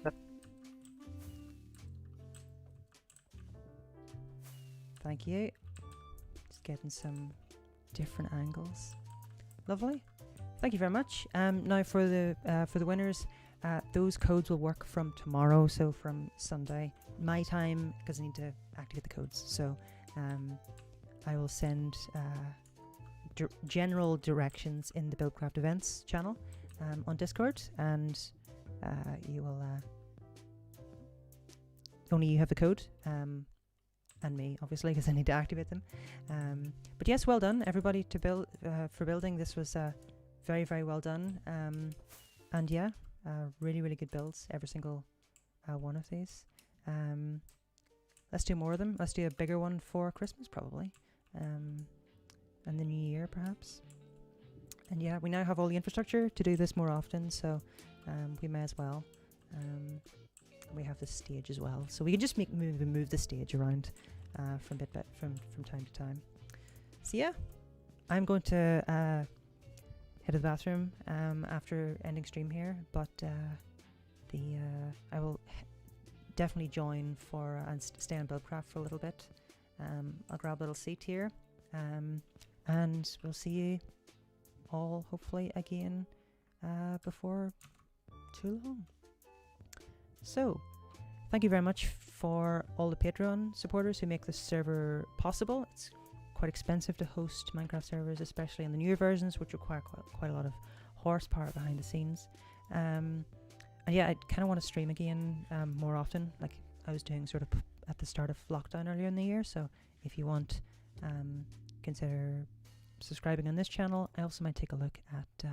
Thank you. Just getting some different angles. Lovely. Thank you very much. Now for the winners, those codes will work from tomorrow, so from Sunday, my time, because I need to activate the codes. So I will send general directions in the Bilbcraft events channel on Discord, and you will only you have the code. And me, obviously, because I need to activate them. But yes, well done, everybody, to build for building. This was very, very well done. And yeah, really, really good builds, every single one of these. Let's do more of them. Let's do a bigger one for Christmas, probably, and the New Year, perhaps. And yeah, we now have all the infrastructure to do this more often, so we may as well. We have the stage as well, so we can just move the stage around from time to time. So yeah, I'm going to head to the bathroom after ending stream here, but I will definitely join for and stay on Bilbcraft for a little bit. I'll grab a little seat here, and we'll see you all hopefully again before too long. So, thank you very much for all the Patreon supporters who make this server possible. It's quite expensive to host Minecraft servers, especially in the newer versions, which require quite a lot of horsepower behind the scenes. And yeah, I kind of want to stream again more often, like I was doing sort of at the start of lockdown earlier in the year. So if you want, consider subscribing on this channel. I also might take a look at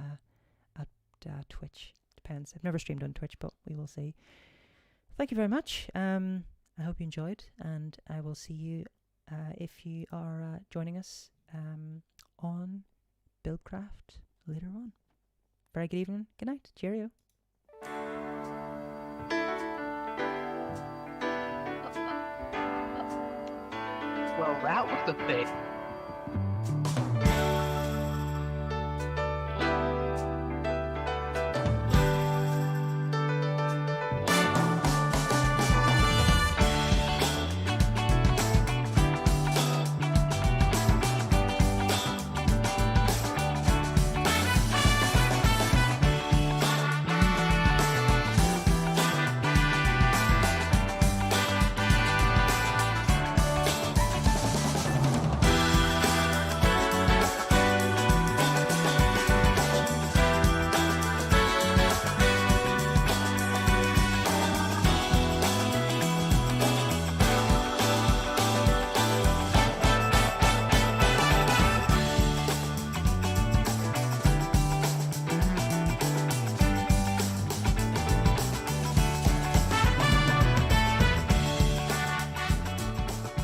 Twitch. Depends. I've never streamed on Twitch, but we will see. Thank you very much. I hope you enjoyed, and I will see you if you are joining us on Bilbcraft later on. Very good evening. Good night. Cheerio. Well, that was the thing.